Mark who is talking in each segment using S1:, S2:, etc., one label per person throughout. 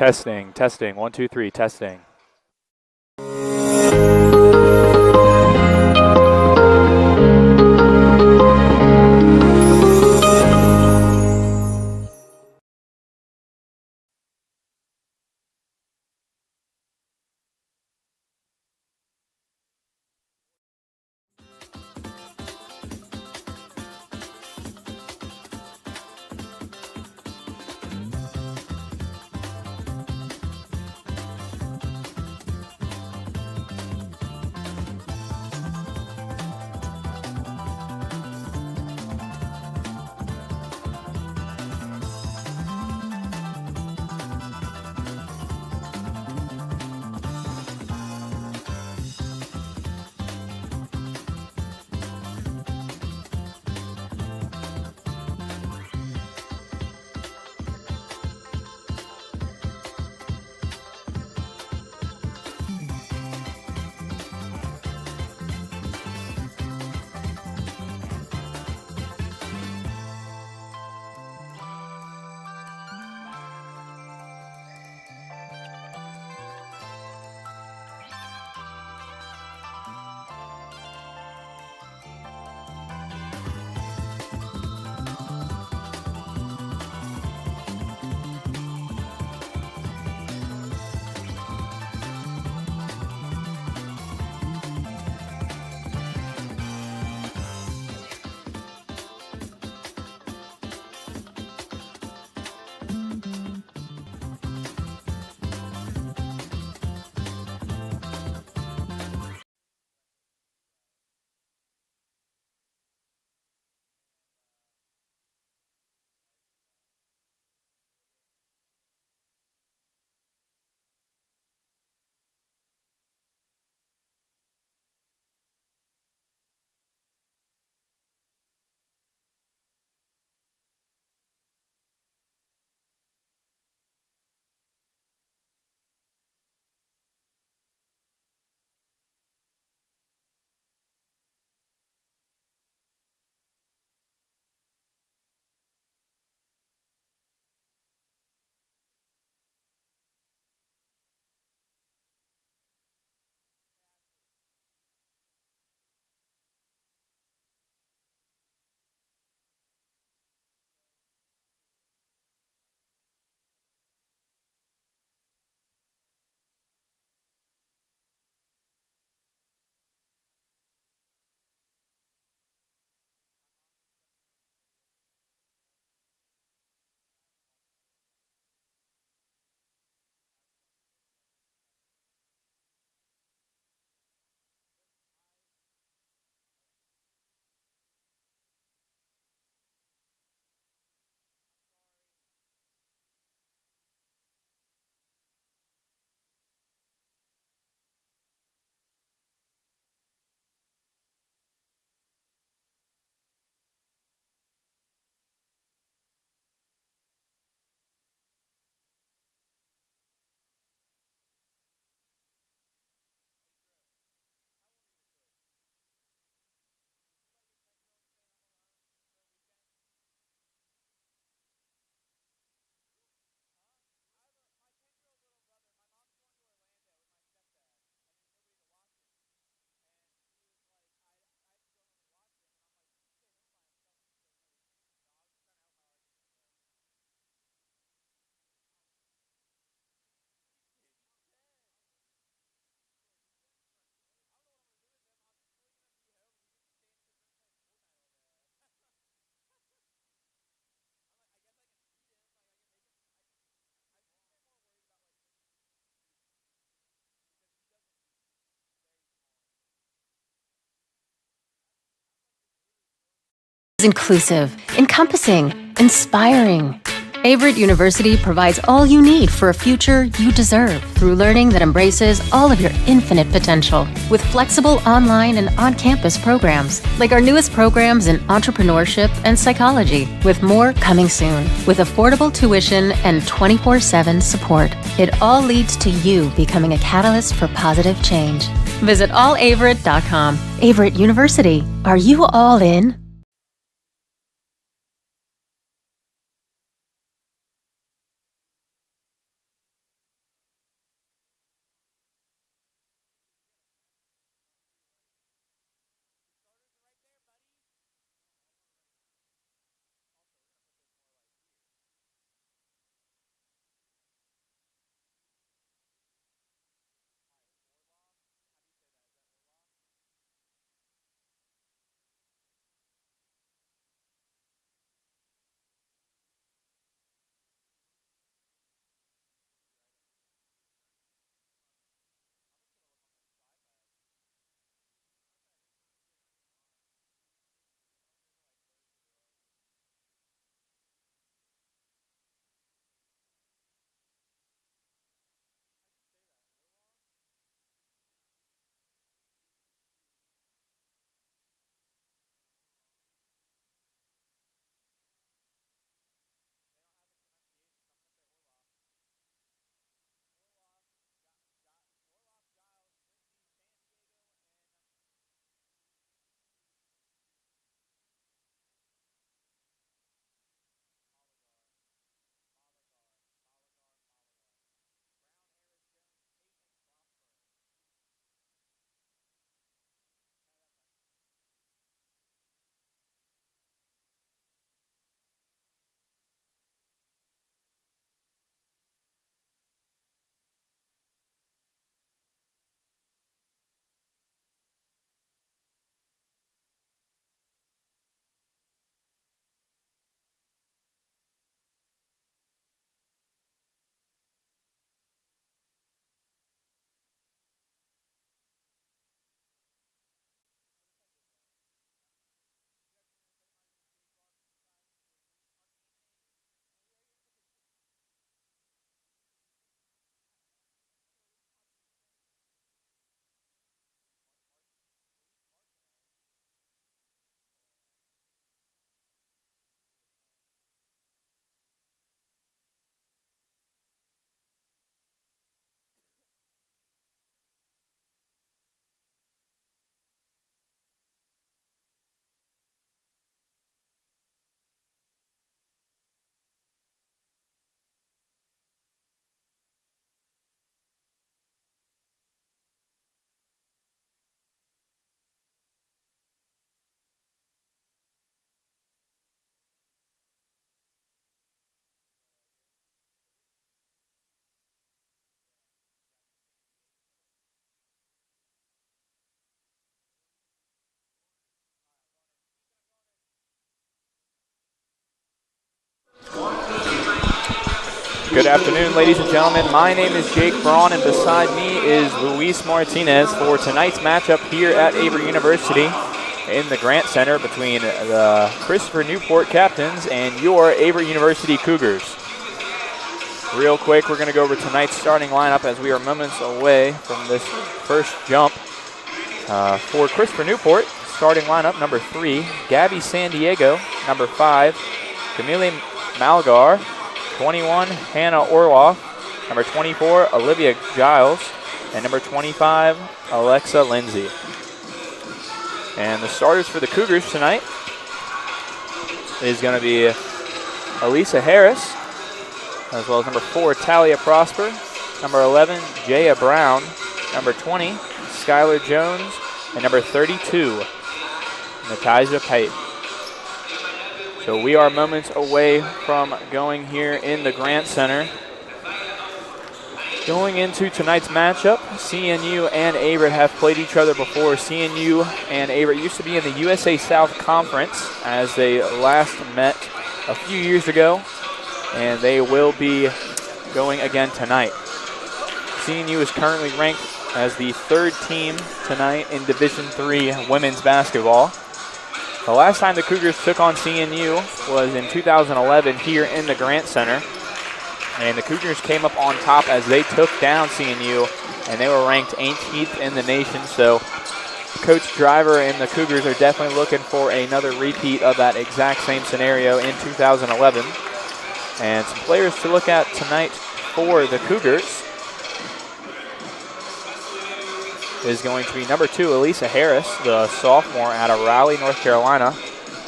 S1: Testing, testing, 1, 2, 3, testing.
S2: Inclusive, encompassing, inspiring. Averett University provides all you need for a future you deserve through learning that embraces all of your infinite potential with flexible online and on-campus programs like our newest programs in entrepreneurship and psychology, with more coming soon. With affordable tuition and 24/7 support, it all leads to you becoming a catalyst for positive change. Visit allaverett.com. Averett University. Are you all in?
S1: Good afternoon, ladies and gentlemen. My name is Jake Braun, and beside me is Luis Martinez for tonight's matchup here at Averett University in the Grant Center between the Christopher Newport Captains and your Averett University Cougars. Real quick, we're going to go over tonight's starting lineup as we are moments away from this first jump. For Christopher Newport, starting lineup, number 3, Gabby San Diego, number 5, Camille Malgar, 21, Hannah Orloff, number 24, Olivia Giles, and number 25, Alexa Lindsay. And the starters for the Cougars tonight is going to be Elisa Harris, as well as number 4, Talia Prosper, number 11, Jaya Brown, number 20, Skylar Jones, and number 32, Natasha Pate. So we are moments away from going here in the Grant Center. Going into tonight's matchup, CNU and Averett have played each other before. CNU and Averett used to be in the USA South Conference as they last met a few years ago, and they will be going again tonight. CNU is currently ranked as the 3rd team tonight in Division III women's basketball. The last time the Cougars took on CNU was in 2011 here in the Grant Center. And the Cougars came up on top as they took down CNU, and they were ranked 18th in the nation. So Coach Driver and the Cougars are definitely looking for another repeat of that exact same scenario in 2011. And some players to look at tonight for the Cougars is going to be number 2, Elisa Harris, the sophomore out of Raleigh, North Carolina,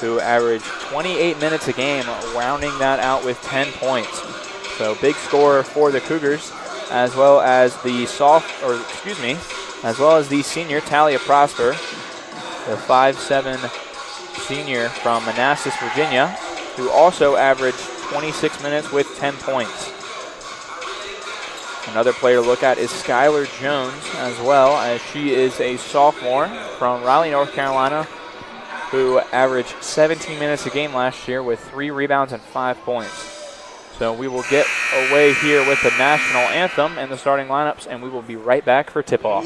S1: who averaged 28 minutes a game, rounding that out with 10 points. So big scorer for the Cougars, as well as the senior Talia Prosper, the 5'7" senior from Manassas, Virginia, who also averaged 26 minutes with 10 points. Another player to look at is Skylar Jones, as well, as she is a sophomore from Raleigh, North Carolina, who averaged 17 minutes a game last year with 3 rebounds and 5 points. So we will get away here with the national anthem and the starting lineups, and we will be right back for tip-off.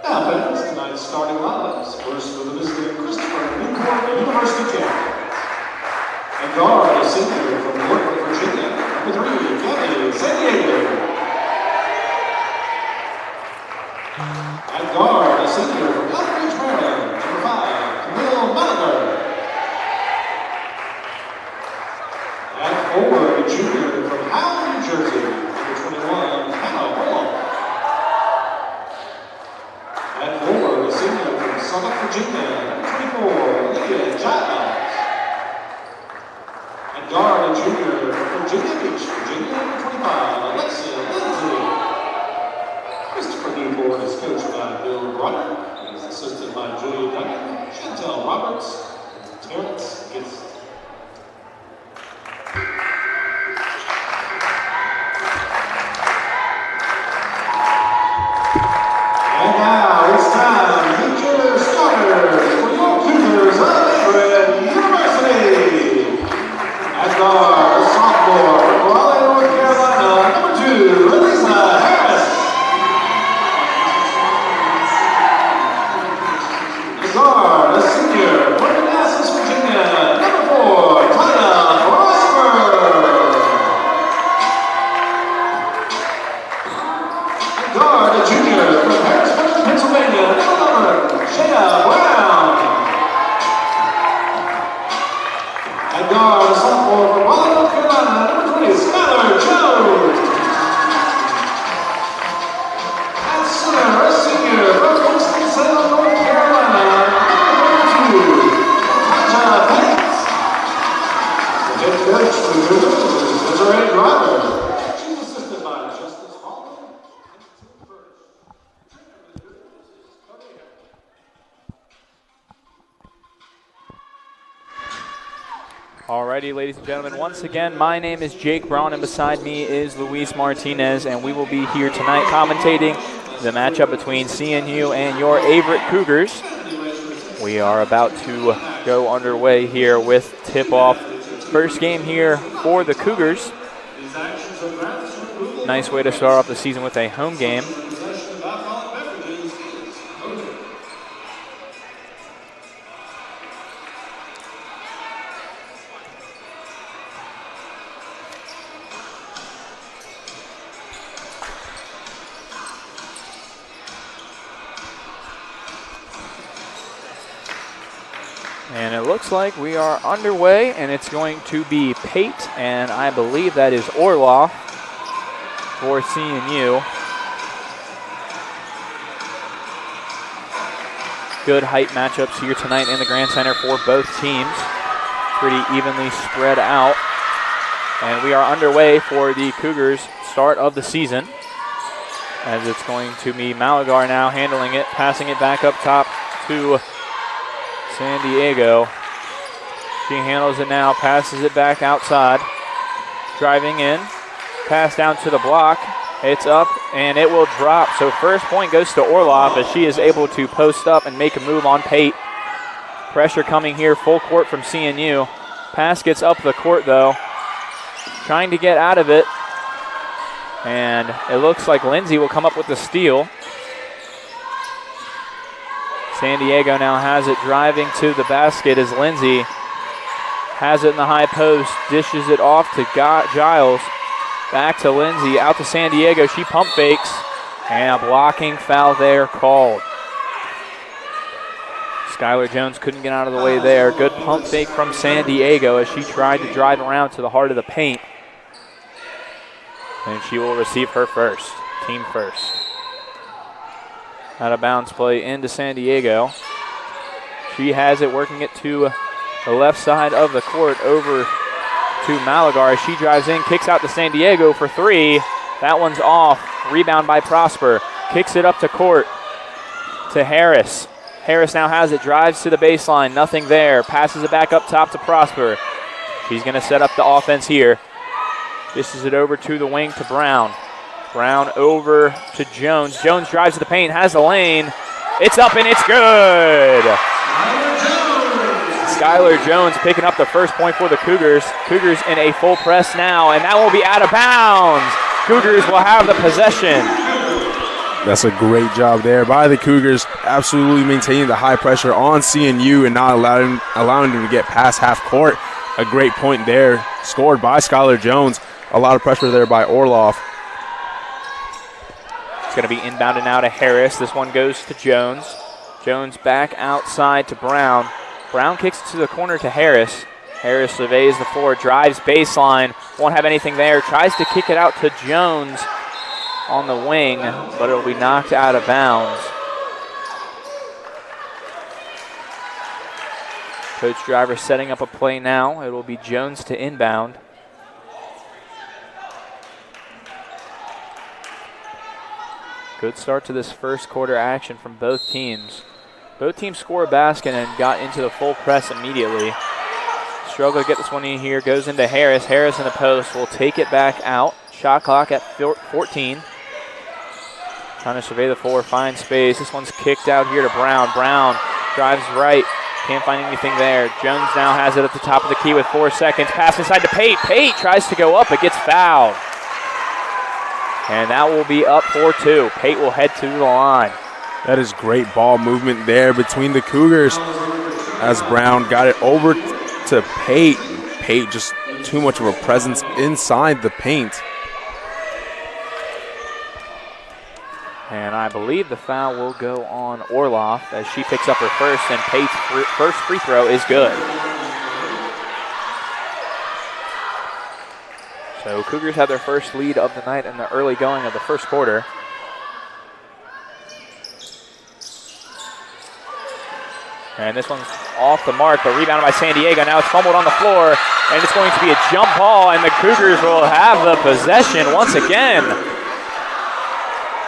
S3: Now, fans, tonight's starting lineups. First for the visiting Christopher Newport University champion. And guard, a senior from Newport, Virginia, number 3, Gabby San Diego. At guard, a senior from Elkridge, Maryland, number 5, Camille Malagar. At forward, a junior from Howell, New Jersey. Number 21, Hannah Hall. And forward, a senior from Summit, Virginia. Number 24, Leah Giles. And guard, a junior from Virginia Beach, Virginia. Number 25, Alexia Lindsay. Christopher Newport is coached by Bill Bronner. He is assisted by Julia Duncan, Chantel Roberts, and Terrence Gibson. And now it's time to meet your starters for your Cougars of Averett University. At guard, a sophomore from Raleigh, North Carolina, number 2, Elisa Harris. At guard, a senior from Manassas, Virginia, number 4, Taya Prosper. At guard, a junior from Harrisburg, Pennsylvania, number 11, Shea Brown. At guard, a sophomore from Raleigh, North Carolina, number 20, Skylar Jones. At center, a senior from Winston-Salem, North Carolina, number 32, Tasha Banks. The head coach for the Cougars is Desiree Driver. She's assisted by Justice Baldwin and Tim Burch.
S1: Alrighty, ladies and gentlemen, once again, my name is Jake Braun, and beside me is Luis Martinez, and we will be here tonight commentating the matchup between CNU and your Averett Cougars. We are about to go underway here with tip-off. First game here for the Cougars. Nice way to start off the season with a home game. And it looks like we are underway, and it's going to be Pate, and I believe that is Orloff for CNU. Good height matchups here tonight in the Grand Center for both teams. Pretty evenly spread out. And we are underway for the Cougars' start of the season, as it's going to be Malagar now handling it, passing it back up top to San Diego. She handles it now, passes it back outside. Driving in, pass down to the block. It's up and it will drop. So first point goes to Orloff as she is able to post up and make a move on Pate. Pressure coming here, full court from CNU. Pass gets up the court though. Trying to get out of it. And it looks like Lindsay will come up with the steal. San Diego now has it, driving to the basket as Lindsay has it in the high post, dishes it off to Giles. Back to Lindsay, out to San Diego. She pump fakes, and a blocking foul there called. Skylar Jones couldn't get out of the way there. Good pump fake from San Diego as she tried to drive around to the heart of the paint. And she will receive her first, team first. Out of bounds play into San Diego. She has it, working it to the left side of the court over to Malagar. She drives in, kicks out to San Diego for three. That one's off. Rebound by Prosper. Kicks it up to court to Harris. Harris now has it, drives to the baseline. Nothing there. Passes it back up top to Prosper. She's going to set up the offense here. Dishes it over to the wing to Brown. Brown over to Jones. Jones drives to the paint, has the lane. It's up and it's good. Skylar Jones picking up the first point for the Cougars. Cougars in a full press now, and that will be out of bounds. Cougars will have the possession.
S4: That's a great job there by the Cougars, absolutely maintaining the high pressure on CNU and not allowing them to get past half court. A great point there, scored by Skylar Jones. A lot of pressure there by Orloff.
S1: It's going to be inbounded now to Harris. This one goes to Jones. Jones back outside to Brown. Brown kicks it to the corner to Harris. Harris surveys the floor, drives baseline, won't have anything there, tries to kick it out to Jones on the wing, but it'll be knocked out of bounds. Coach Driver setting up a play now. It will be Jones to inbound. Good start to this first quarter action from both teams. Both teams score a basket and got into the full press immediately. Struggle to get this one in here. Goes into Harris. Harris in the post will take it back out. Shot clock at 14. Trying to survey the floor, find space. This one's kicked out here to Brown. Brown drives right. Can't find anything there. Jones now has it at the top of the key with 4 seconds. Pass inside to Pate. Pate tries to go up, but gets fouled. And that will be up 4-2. Pate will head to the line.
S4: That is great ball movement there between the Cougars as Brown got it over to Pate. Pate just too much of a presence inside the paint.
S1: And I believe the foul will go on Orloff as she picks up her first, and Pate's first free throw is good. So Cougars have their first lead of the night in the early going of the first quarter. And this one's off the mark, but rebounded by San Diego. Now it's fumbled on the floor, and it's going to be a jump ball, and the Cougars will have the possession once again.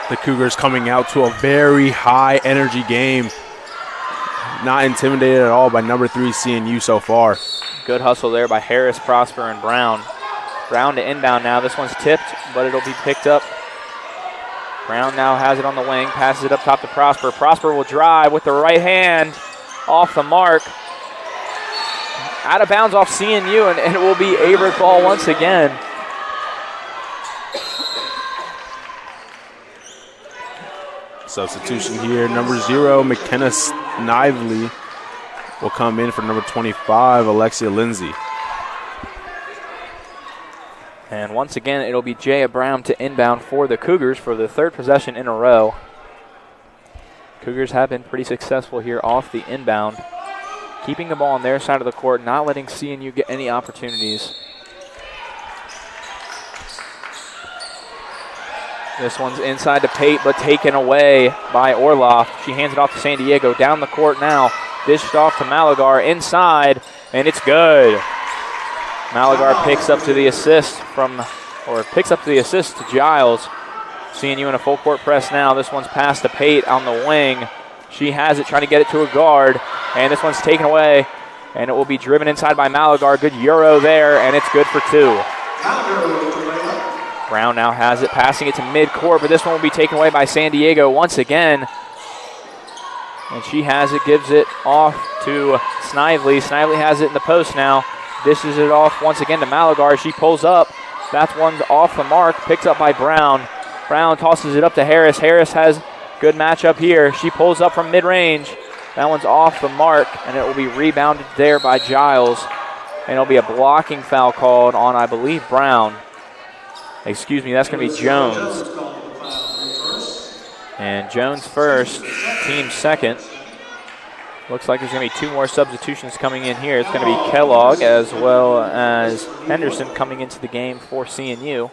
S4: The Cougars coming out to a very high energy game. Not intimidated at all by number 3 CNU so far.
S1: Good hustle there by Harris, Prosper, and Brown. Brown to inbound now. This one's tipped, but it'll be picked up. Brown now has it on the wing, passes it up top to Prosper. Prosper will drive with the right hand off the mark. Out of bounds off CNU, and it will be Averett ball once again.
S4: Substitution here, number 0, McKenna Snively will come in for number 25, Alexia Lindsay.
S1: And once again, it'll be Jaya Brown to inbound for the Cougars for the third possession in a row. Cougars have been pretty successful here off the inbound, keeping the ball on their side of the court, not letting CNU get any opportunities. This one's inside to Pate, but taken away by Orloff. She hands it off to San Diego. Down the court now. Dished off to Malagar inside, and it's good. Malagar picks up the assist to Giles. CNU in a full court press now. This one's passed to Pate on the wing. She has it, trying to get it to a guard, and this one's taken away, and it will be driven inside by Malagar. Good Euro there, and it's good for 2. Brown now has it, passing it to midcourt, but this one will be taken away by San Diego once again. And she has it, gives it off to Snively. Snively has it in the post now. Dishes it off once again to Malagar. She pulls up. That one's off the mark, picked up by Brown. Brown tosses it up to Harris. Harris has good matchup here. She pulls up from mid-range. That one's off the mark, and it will be rebounded there by Giles. And it'll be a blocking foul called on, I believe, Brown. Excuse me, that's going to be Jones. And Jones first, team second. Looks like there's going to be 2 more substitutions coming in here. It's going to be Kellogg as well as Henderson coming into the game for CNU.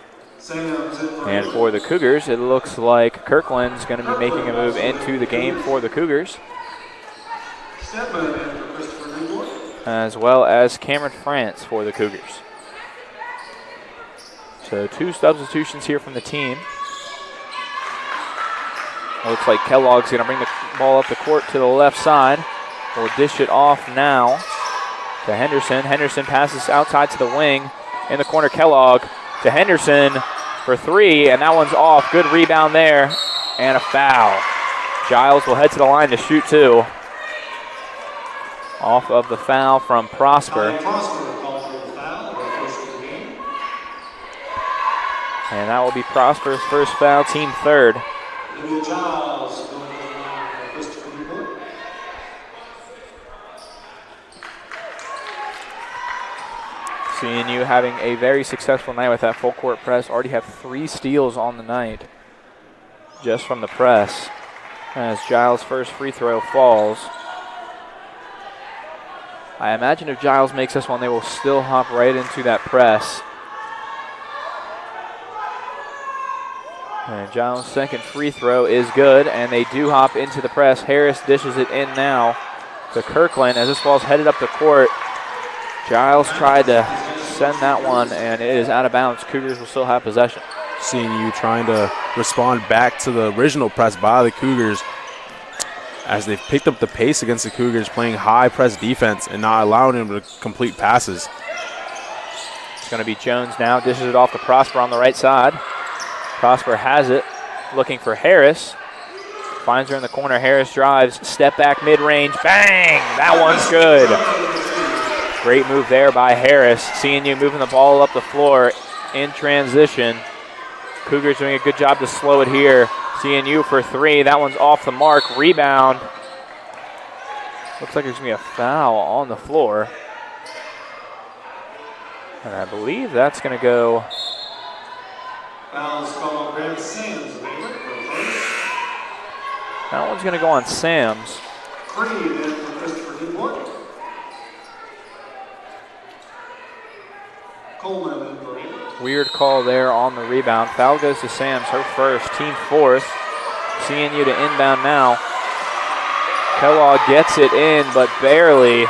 S1: And for the Cougars, it looks like Kirkland's going to be making a move into the game for the Cougars, as well as Cameron France for the Cougars. So 2 substitutions here from the team. Looks like Kellogg's going to bring the ball up the court to the left side. We'll dish it off now to Henderson. Henderson passes outside to the wing. In the corner, Kellogg to Henderson for 3, and that one's off. Good rebound there, and a foul. Giles will head to the line to shoot 2. Off of the foul from Prosper. And that will be Prosper's first foul, team third. CNU having a very successful night with that full court press. Already have 3 steals on the night just from the press, as Giles' first free throw falls. I imagine if Giles makes this one, they will still hop right into that press. And Giles' second free throw is good, and they do hop into the press. Harris dishes it in now to Kirkland as this ball's headed up the court. Giles tried to send that one, and it is out of bounds. Cougars will still have possession.
S4: Seeing you trying to respond back to the original press by the Cougars as they've picked up the pace against the Cougars, playing high press defense and not allowing them to complete passes.
S1: It's going to be Jones now, dishes it off to Prosper on the right side. Prosper has it, looking for Harris. Finds her in the corner. Harris drives, step back mid-range, bang! That one's good. Great move there by Harris. CNU moving the ball up the floor in transition. Cougars doing a good job to slow it here. CNU for three. That one's off the mark. Rebound. Looks like there's going to be a foul on the floor. And I believe that's going to go.
S3: Fouls called on Graham Sims.
S1: That one's going to go on Sams.
S3: 3 then for Christopher Newport. Coleman in for him.
S1: Weird call there on the rebound. Foul goes to Sams, her first, team fourth. CNU to inbound now. Kellogg gets it in, but barely.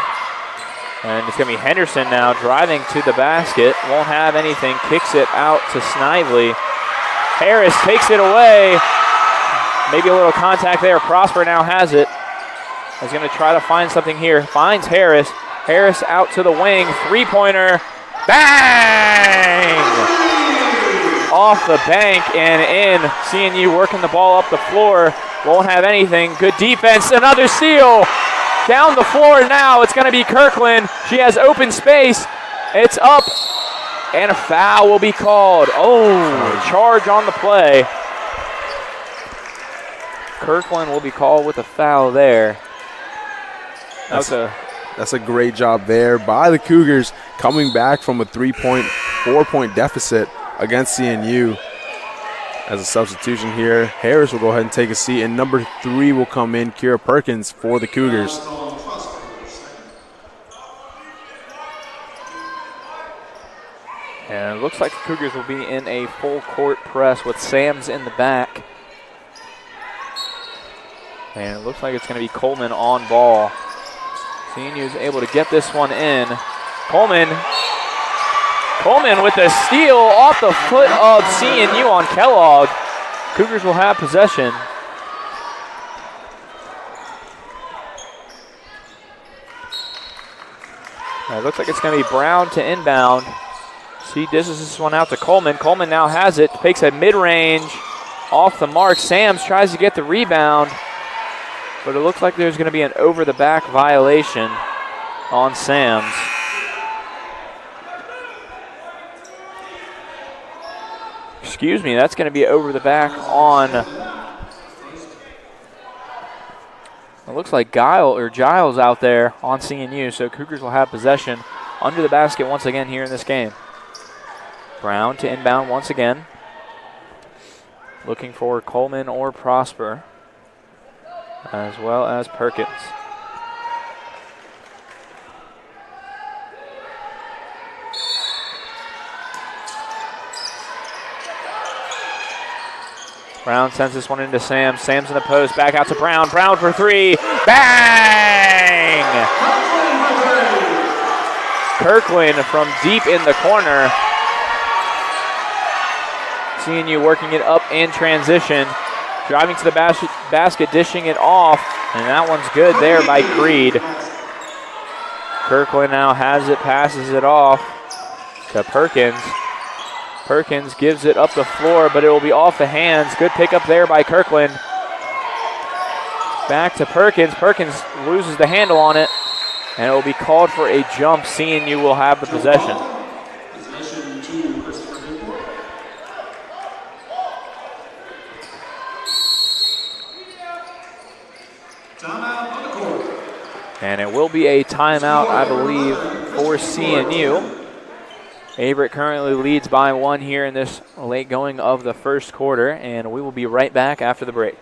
S1: And it's going to be Henderson now driving to the basket. Won't have anything. Kicks it out to Snively. Harris takes it away. Maybe a little contact there. Prosper now has it. He's going to try to find something here. Finds Harris. Harris out to the wing. Three-pointer. Bang! Off the bank and in. CNU working the ball up the floor. Won't have anything. Good defense. Another steal. Down the floor now. It's going to be Kirkland. She has open space. It's up. And a foul will be called. Oh, charge on the play. Kirkland will be called with a foul there.
S4: That's a great job there by the Cougars, coming back from a 4-point deficit against CNU. As a substitution here, Harris will go ahead and take a seat, and number 3 will come in, Kira Perkins, for the Cougars.
S1: And it looks like the Cougars will be in a full court press with Sams in the back. And it looks like it's going to be Coleman on ball. CNU is able to get this one in. Coleman with the steal off the foot of CNU on Kellogg. Cougars will have possession. It looks like it's going to be Brown to inbound. She dishes this one out to Coleman. Coleman now has it, takes a mid-range off the mark. Sams tries to get the rebound, but it looks like there's going to be an over-the-back violation on Sams. Excuse me, that's going to be over the back on. It looks like Giles out there on CNU, so Cougars will have possession under the basket once again here in this game. Brown to inbound once again. Looking for Coleman or Prosper, as well as Perkins. Brown sends this one into Sams. Sams in the post, back out to Brown. Brown for three. Bang! Kirkland from deep in the corner. CNU working it up in transition. Driving to the basket, dishing it off. And that one's good there by Creed. Kirkland now has it, passes it off to Perkins. Perkins gives it up the floor, but it will be off the hands. Good pickup there by Kirkland. Back to Perkins. Perkins loses the handle on it, and it will be called for a jump. CNU will have the possession.
S3: Possession to Christopher Newport. Timeout on the court.
S1: And it will be a timeout, I believe, for CNU. Averett currently leads by 1 here in this late going of the first quarter, and we will be right back after the break.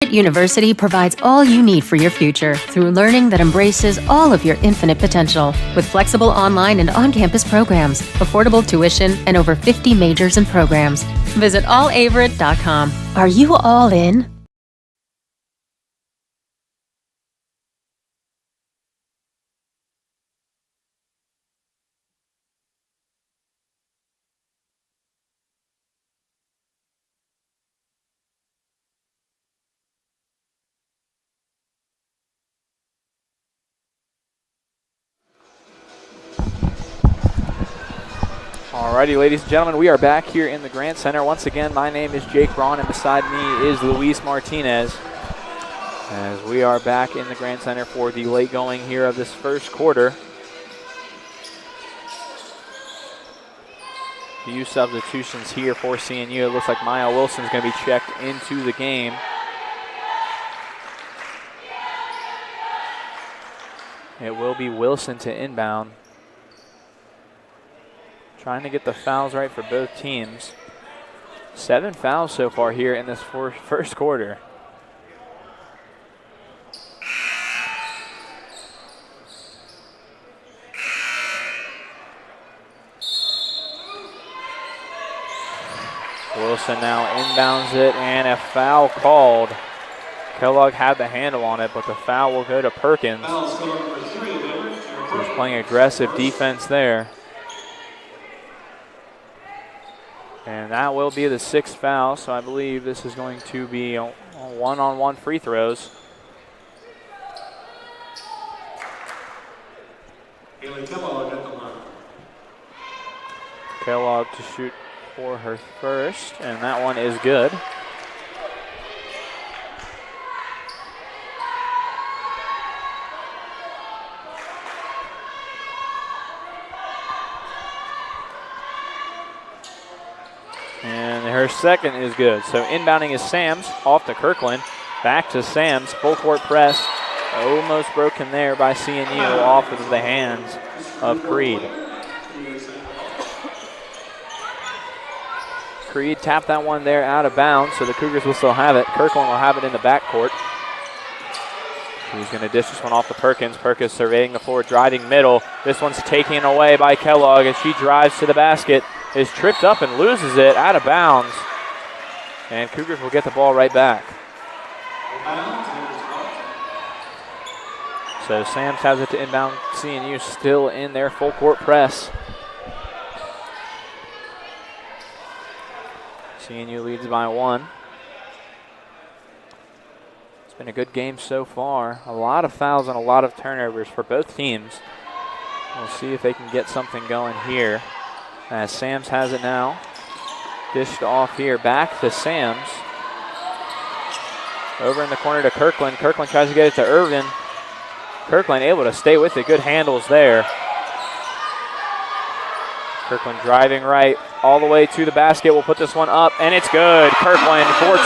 S2: Averett University provides all you need for your future through learning that embraces all of your infinite potential. With flexible online and on-campus programs, affordable tuition, and over 50 majors and programs. Visit allaverett.com. Are you all in?
S1: Alrighty, ladies and gentlemen, we are back here in the Grant Center. Once again, my name is Jake Braun, and beside me is Luis Martinez. As we are back in the Grant Center for the late going here of this first quarter. Few substitutions here for CNU. It looks like Maya Wilson's going to be checked into the game. It will be Wilson to inbound. Trying to get the fouls right for both teams. 7 fouls so far here in this first quarter. Wilson now inbounds it, and a foul called. Kellogg had the handle on it, but the foul will go to Perkins. He's playing aggressive defense there. And that will be the 6th foul, so I believe this is going to be a one-on-one free throws. Kellogg to shoot for her first, and that one is good. And her second is good. So inbounding is Sams, off to Kirkland, back to Sams, full court press. Almost broken there by CNU, off of the hands of Creed. Creed tapped that one there out of bounds, so the Cougars will still have it. Kirkland will have it in the backcourt. He's going to dish this one off to Perkins. Perkins surveying the floor, driving middle. This one's taken away by Kellogg as she drives to the basket. Is tripped up and loses it out of bounds. And Cougars will get the ball right back. So Sams has it to inbound. CNU still in their full court press. CNU leads by 1. It's been a good game so far. A lot of fouls and a lot of turnovers for both teams. We'll see if they can get something going here. As Sams has it now. Dished off here. Back to Sams. Over in the corner to Kirkland. Kirkland tries to get it to Irvin. Kirkland able to stay with it. Good handles there. Kirkland driving right all the way to the basket. We'll put this one up, and it's good. Kirkland for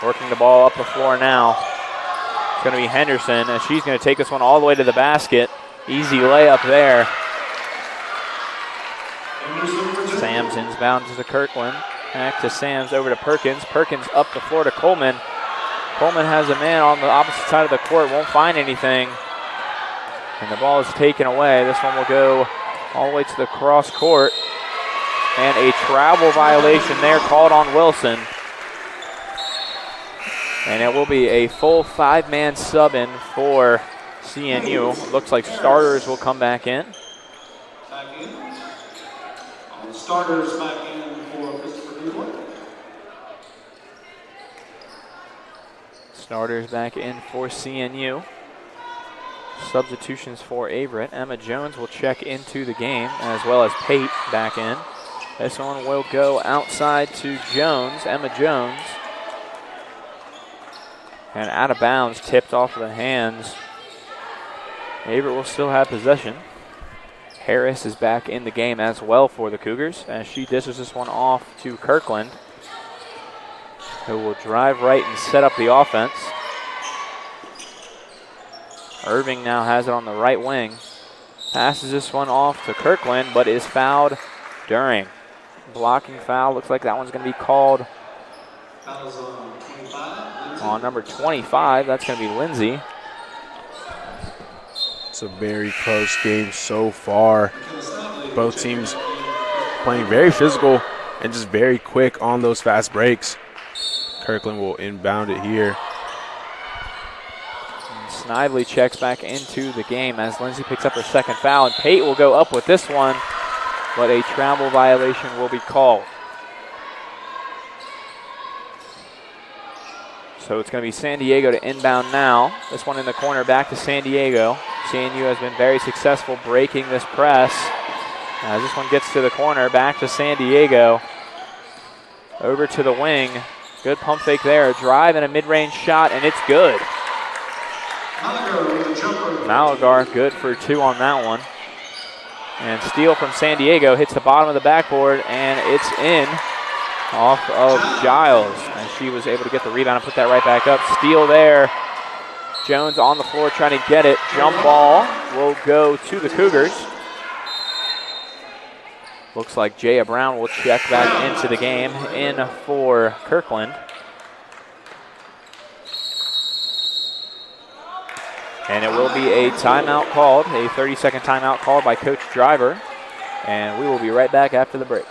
S1: 2. Working the ball up the floor now. It's going to be Henderson, and she's going to take this one all the way to the basket. Easy layup there. Sams inbounds to Kirkland. Back to Sams, over to Perkins. Perkins up the floor to Coleman. Coleman has a man on the opposite side of the court, won't find anything. And the ball is taken away. This one will go all the way to the cross court. And a travel violation there called on Wilson. And it will be a full 5-man sub in for CNU. Looks like starters will come back in.
S3: Back in. All the starters back in for Christopher Newport.
S1: Starters back in for CNU. Substitutions for Averett. Emma Jones will check into the game, as well as Pate back in. This one will go outside to Jones, Emma Jones. And out of bounds, tipped off of the hands. Averett will still have possession. Harris is back in the game as well for the Cougars as she dishes this one off to Kirkland, who will drive right and set up the offense. Irving now has it on the right wing. Passes this one off to Kirkland, but is fouled during. Blocking foul. Looks like that one's going to be called
S3: Fouls on 25.
S1: On number 25, that's going to be Lindsay.
S4: It's a very close game so far. Both teams playing very physical and just very quick on those fast breaks. Kirkland will inbound it here.
S1: Snively checks back into the game as Lindsay picks up her second foul, and Pate will go up with this one, but a travel violation will be called. So it's going to be San Diego to inbound now. This one in the corner back to San Diego. CNU has been very successful breaking this press. As this one gets to the corner, back to San Diego. Over to the wing. Good pump fake there. Drive and a mid-range shot, and it's good. Malagar good for 2 on that one. And steal from San Diego hits the bottom of the backboard, and it's in off of Giles. And she was able to get the rebound and put that right back up. Steal there. Jones on the floor trying to get it. Jump ball will go to the Cougars. Looks like Jaya Brown will check back into the game in for Kirkland. And it will be a timeout called, a 30-second timeout called by Coach Driver. And we will be right back after the break.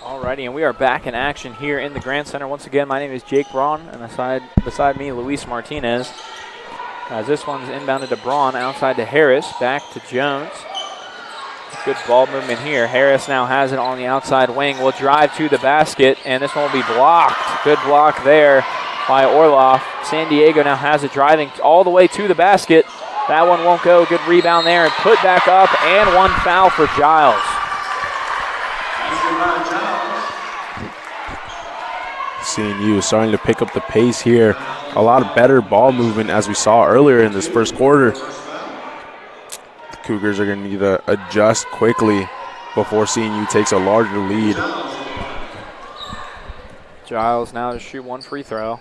S1: Alrighty, and we are back in action here in the Grand Center. Once again, my name is Jake Braun, and beside me, Luis Martinez. As this one's inbounded to Braun, outside to Harris, back to Jones. Good ball movement here. Harris now has it on the outside wing. Will drive to the basket, and this one will be blocked. Good block there by Orloff. San Diego now has it driving all the way to the basket. That one won't go. Good rebound there, and put back up, and one foul for Giles.
S4: CNU starting to pick up the pace here. A lot of better ball movement as we saw earlier in this first quarter. The Cougars are going to need to adjust quickly before CNU takes a larger lead.
S1: Giles now to shoot one free throw,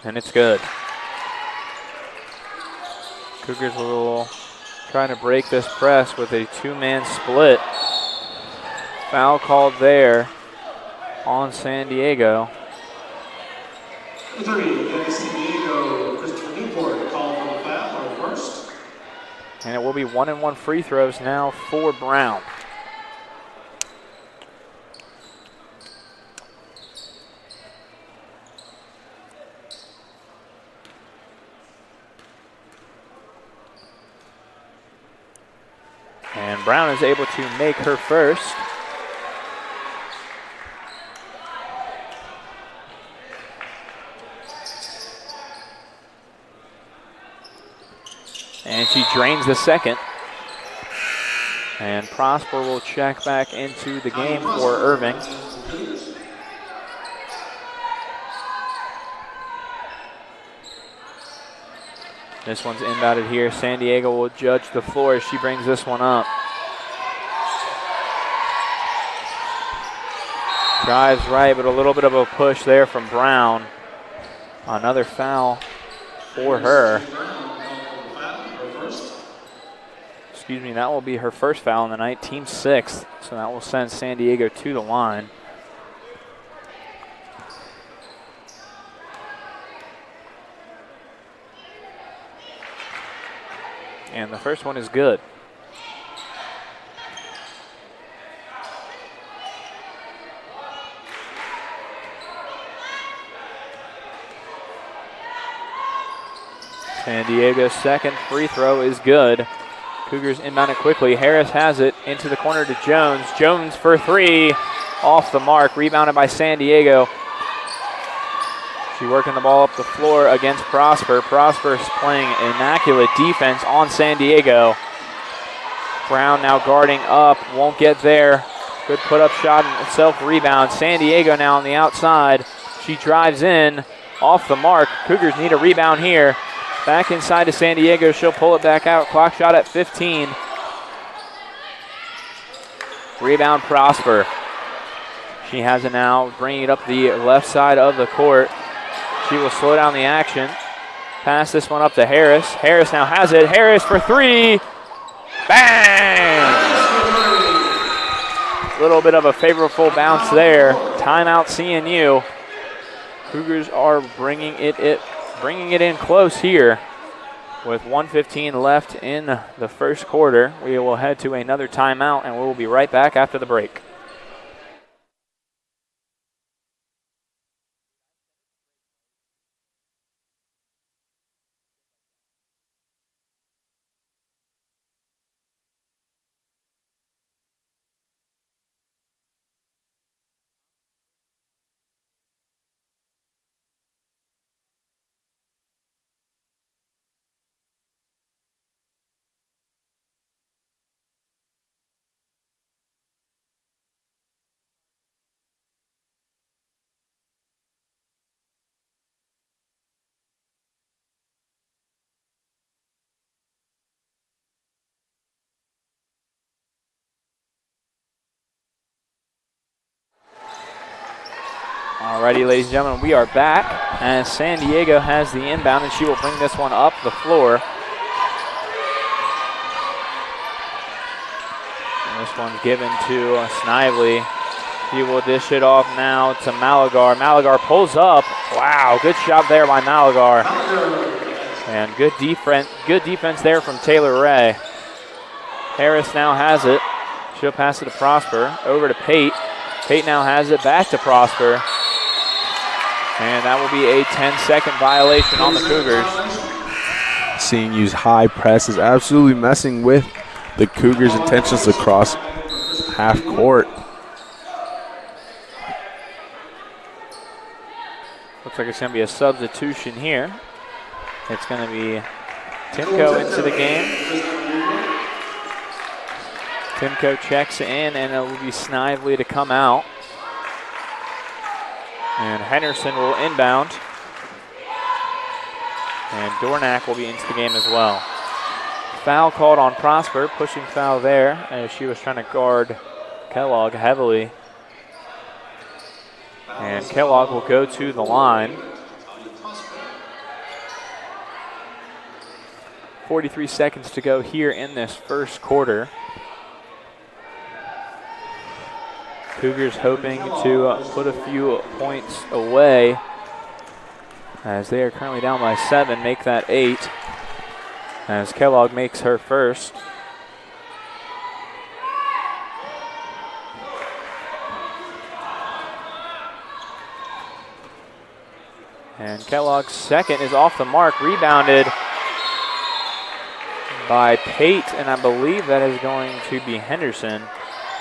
S1: and it's good. Cougars will try to break this press with a two-man split. Foul called there on San Diego.
S3: 3, San Diego, Christopher Newport called for the foul on the first.
S1: And it will be 1-and-1 free throws now for Brown. And Brown is able to make her first. And she drains the second. And Prosper will check back into the game for Irving. This one's inbounded here. San Diego will judge the floor as she brings this one up. Drives right, but a little bit of a push there from Brown. Another foul for her. Excuse me, that will be her first foul in the night, team 6th. So that will send San Diego to the line. And the first one is good. San Diego's second free throw is good. Cougars inbound it quickly. Harris has it into the corner to Jones. Jones for three, off the mark, rebounded by San Diego. She working the ball up the floor against Prosper. Prosper's playing immaculate defense on San Diego. Brown now guarding up, won't get there. Good put-up shot and self-rebound. San Diego now on the outside. She drives in, off the mark. Cougars need a rebound here. Back inside to San Diego. She'll pull it back out. Clock shot at 15. Rebound Prosper. She has it now, bringing it up the left side of the court. She will slow down the action. Pass this one up to Harris. Harris now has it. Harris for three. Bang! A little bit of a favorable bounce there. Timeout CNU. Cougars are bringing it in close here with 1:15 left in the first quarter. We will head to another timeout, and we will be right back after the break. Alrighty, ladies and gentlemen, we are back as San Diego has the inbound, and she will bring this one up the floor. And this one's given to Snively. He will dish it off now to Malagar. Malagar pulls up. Wow, good shot there by Malagar. And good defense there from Taylor Ray. Harris now has it. She'll pass it to Prosper. Over to Pate. Pate now has it back to Prosper. And that will be a 10-second violation on the Cougars.
S4: Seeing use high press is absolutely messing with the Cougars' intentions across half court.
S1: Looks like it's going to be a substitution here. It's going to be Timko into the game. Timko checks in, and it will be Snively to come out. And Henderson will inbound. And Dornack will be into the game as well. Foul called on Prosper, pushing foul there as she was trying to guard Kellogg heavily. And Kellogg will go to the line. 43 seconds to go here in this first quarter. Cougars hoping to put a few points away as they are currently down by 7, make that 8 as Kellogg makes her first. And Kellogg's second is off the mark, rebounded by Pate, and I believe that is going to be Henderson.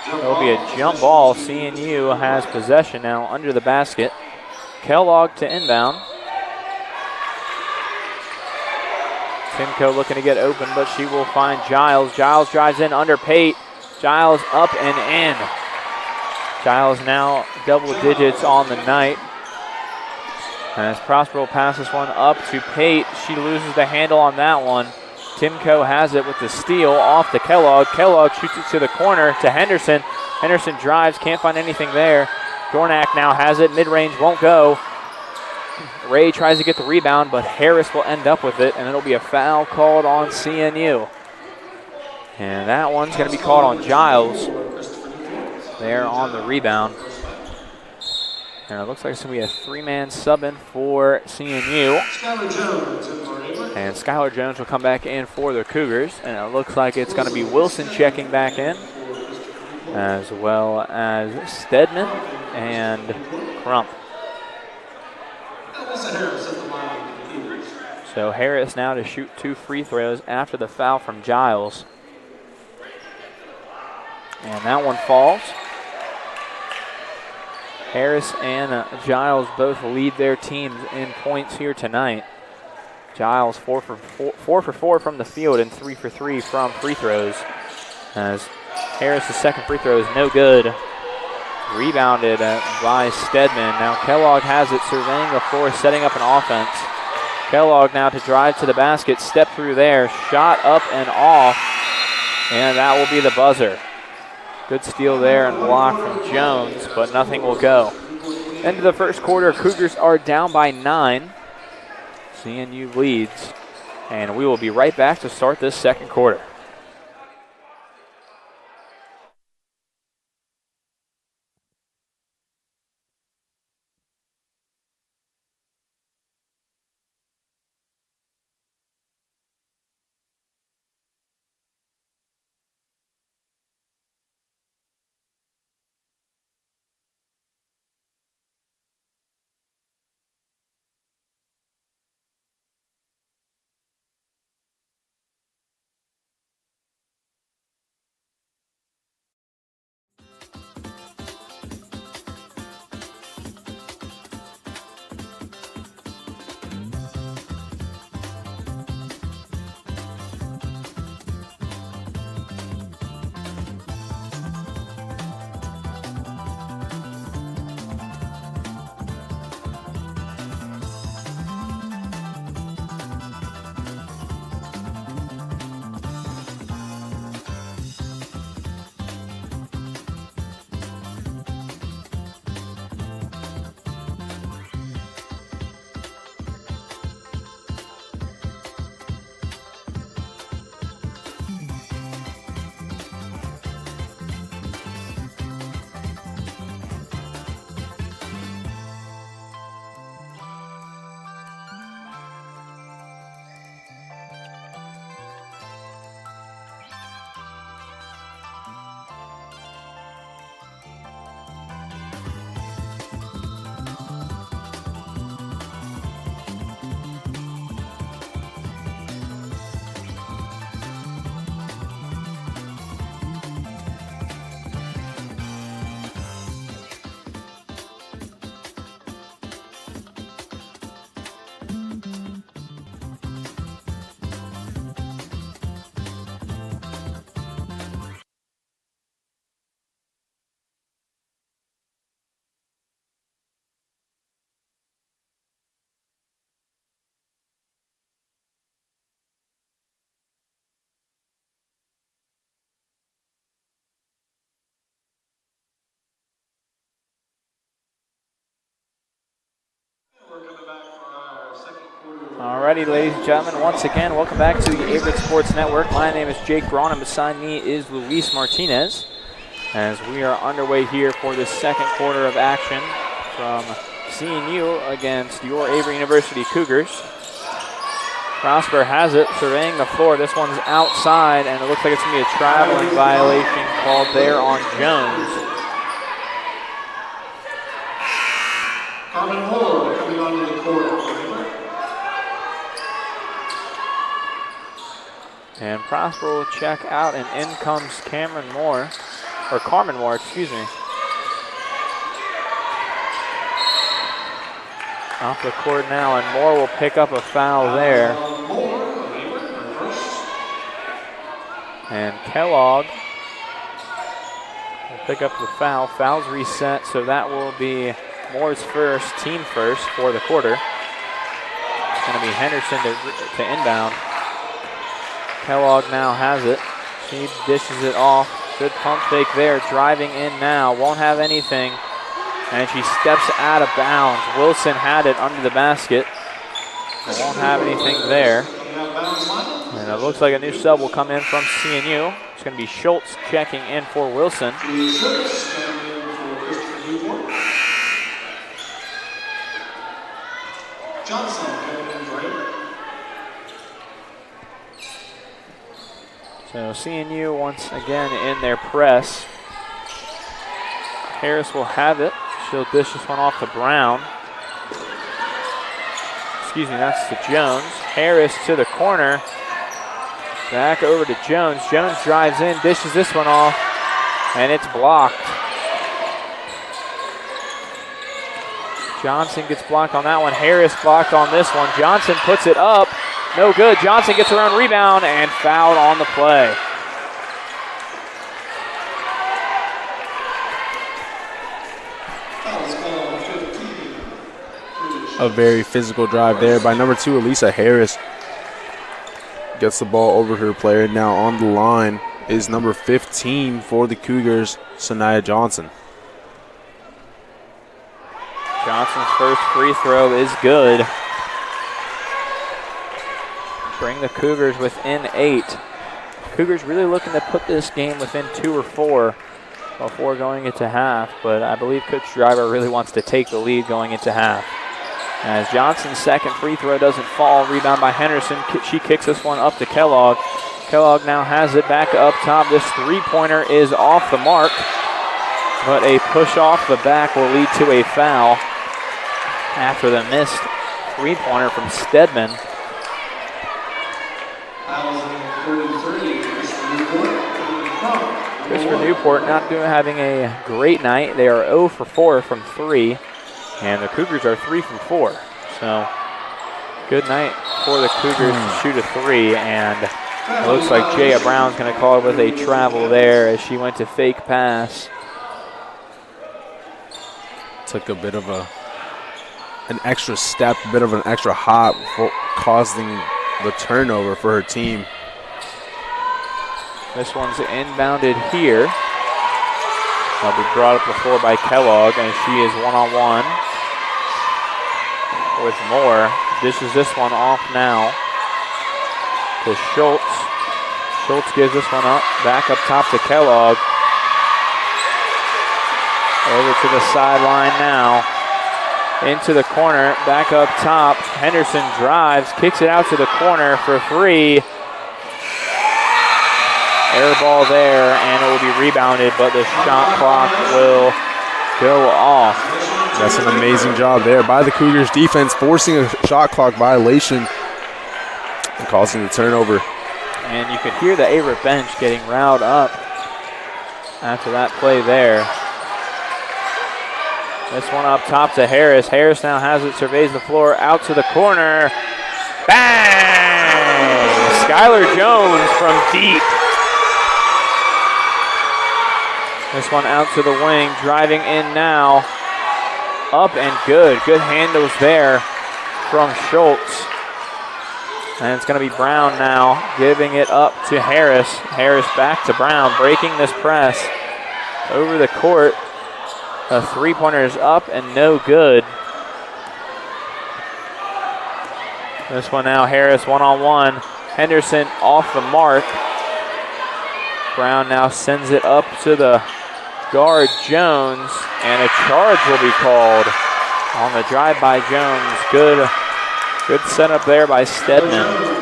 S1: It'll be a jump ball. CNU has possession now under the basket. Kellogg to inbound. Timko looking to get open, but she will find Giles. Giles drives in under Pate. Giles up and in. Giles now double digits on the night. As Prosper will pass this one up to Pate. She loses the handle on that one. Timko has it with the steal off to Kellogg. Kellogg shoots it to the corner to Henderson. Henderson drives, can't find anything there. Dornack now has it, mid-range won't go. Ray tries to get the rebound, but Harris will end up with it, and it'll be a foul called on CNU. And that one's going to be called on Giles there on the rebound. And it looks like it's going to be a 3-man sub in for CNU. And Skylar Jones will come back in for the Cougars. And it looks like it's going to be Wilson checking back in, as well as Stedman and Crump. So Harris now to shoot 2 free throws after the foul from Giles. And that one falls. Harris and Giles both lead their teams in points here tonight. Giles 4 for 4 from the field and 3 for 3 from free throws. As Harris' second free throw is no good. Rebounded by Stedman. Now Kellogg has it, surveying the floor, setting up an offense. Kellogg now to drive to the basket, step through there, shot up and off, and that will be the buzzer. Good steal there and block from Jones, but nothing will go. End of the first quarter, Cougars are down by 9. CNU leads, and we will be right back to start this second quarter. Alrighty, ladies and gentlemen, once again, welcome back to the Averett Sports Network. My name is Jake Braun, and beside me is Luis Martinez, as we are underway here for the second quarter of action from CNU against your Averett University Cougars. Prosper has it, surveying the floor. This one's outside, and it looks like it's going to be a traveling violation called there on Jones.
S3: Carmen Moore coming onto the court.
S1: And Prosper will check out, and in comes Carmen Moore, excuse me. Off the court now, and Moore will pick up a foul there. And Kellogg will pick up the foul. Foul's reset, so that will be Moore's first, team first for the quarter. It's going to be Henderson to inbound. Kellogg now has it. She dishes it off. Good pump fake there. Driving in now. Won't have anything. And she steps out of bounds. Wilson had it under the basket. Won't have anything there. And it looks like a new sub will come in from CNU. It's going to be Schultz checking in for Wilson. So CNU once again in their press. Harris will have it. She'll dish this one off to Brown. Excuse me, that's to Jones. Harris to the corner. Back over to Jones. Jones drives in, dishes this one off, and it's blocked. Johnson gets blocked on that one. Harris blocked on this one. Johnson puts it up. No good. Johnson gets her own rebound and fouled on the play.
S4: A very physical drive there by number 2, Elisa Harris. Gets the ball over her player. Now on the line is number 15 for the Cougars, Sanaya Johnson.
S1: Johnson's first free throw is good. Bring the Cougars within 8. Cougars really looking to put this game within 2 or 4 before going into half, but I believe Coach Driver really wants to take the lead going into half. As Johnson's second free throw doesn't fall, rebound by Henderson. She kicks this one up to Kellogg. Kellogg now has it back up top. This three-pointer is off the mark, but a push off the back will lead to a foul after the missed three-pointer from Stedman. Christopher Newport not having a great night. They are 0 for 4 from 3. And the Cougars are 3 from 4. So, good night for the Cougars to shoot a 3. And it looks like Jaya Brown's going to call it with a travel there as she went to fake pass.
S4: Took a bit of an extra step, a bit of an extra hop, causing the turnover for her team.
S1: This one's inbounded here. That'll be brought up the floor by Kellogg, and she is one-on-one with Moore. Dishes this one off now to Schultz. Schultz gives this one up, back up top to Kellogg. Over to the sideline now. Into the corner, back up top. Henderson drives, kicks it out to the corner for 3. Air ball there, and it will be rebounded, but the shot clock will go off.
S4: That's an amazing job there by the Cougars defense, forcing a shot clock violation and causing the turnover.
S1: And you could hear the Averett bench getting riled up after that play there. This one up top to Harris. Harris now has it, surveys the floor, out to the corner. Bang! Skylar Jones from deep. This one out to the wing, driving in now. Up and good. Good handles there from Schultz. And it's going to be Brown now, giving it up to Harris. Harris back to Brown, breaking this press over the court. A three-pointer is up and no good. This one now, Harris one-on-one. Henderson off the mark. Brown now sends it up to the guard, Jones, and a charge will be called on the drive by Jones. Good setup there by Stedman.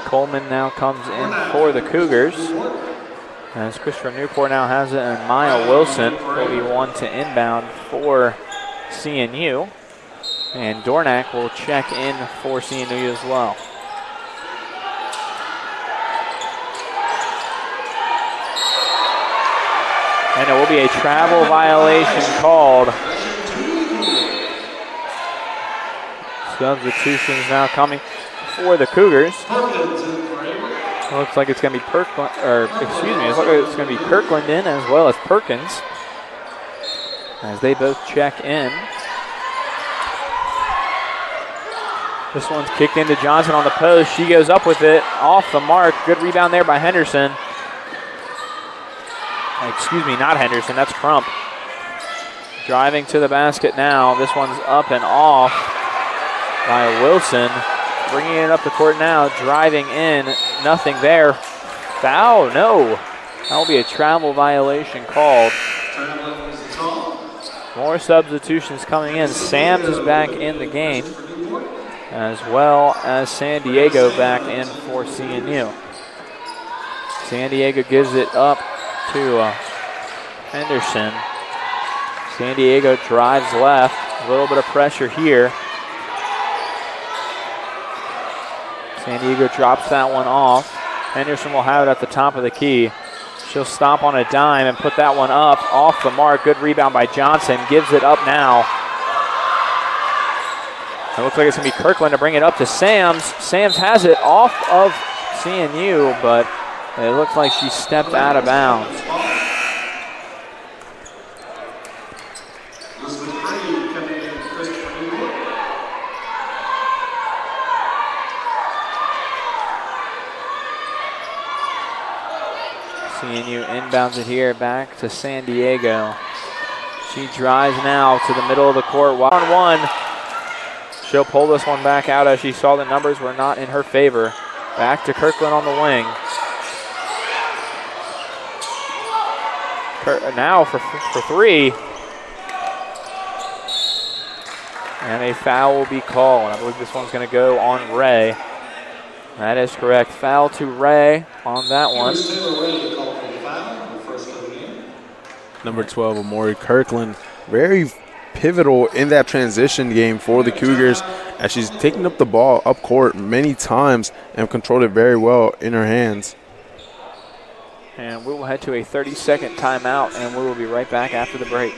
S1: Coleman now comes in for the Cougars. As Christopher Newport now has it, and Maya Wilson will be one to inbound for CNU. And Dornack will check in for CNU as well. And it will be a travel violation called. Substitutions now coming for the Cougars. It looks like it's going to be it looks like it's going to be Kirkland in as well as Perkins as they both check in. This one's kicked into Johnson on the post. She goes up with it, off the mark. Good rebound there by Henderson. Excuse me, not Henderson, that's Crump. Driving to the basket now. This one's up and off by Wilson. Bringing it up the court now, driving in, nothing there. Foul, no. That will be a travel violation called. More substitutions coming in. Sams is back in the game, as well as San Diego back in for CNU. San Diego gives it up to Henderson. San Diego drives left. A little bit of pressure here. San Diego drops that one off. Henderson will have it at the top of the key. She'll stop on a dime and put that one up off the mark. Good rebound by Johnson. Gives it up now. It looks like it's going to be Kirkland to bring it up to Sams. Sams has it off of CNU, but it looks like she stepped out of bounds. CNU inbounds it here back to San Diego. She drives now to the middle of the court. 1-on-1. She'll pull this one back out as she saw the numbers were not in her favor. Back to Kirkland on the wing. Now for three. And a foul will be called. I believe this one's going to go on Ray. That is correct. Foul to Ray on that one.
S4: Number 12, Amori Kirkland, very pivotal in that transition game for the Cougars as she's taken up the ball up court many times and controlled it very well in her hands.
S1: And we will head to a 30-second timeout, and we will be right back after the break.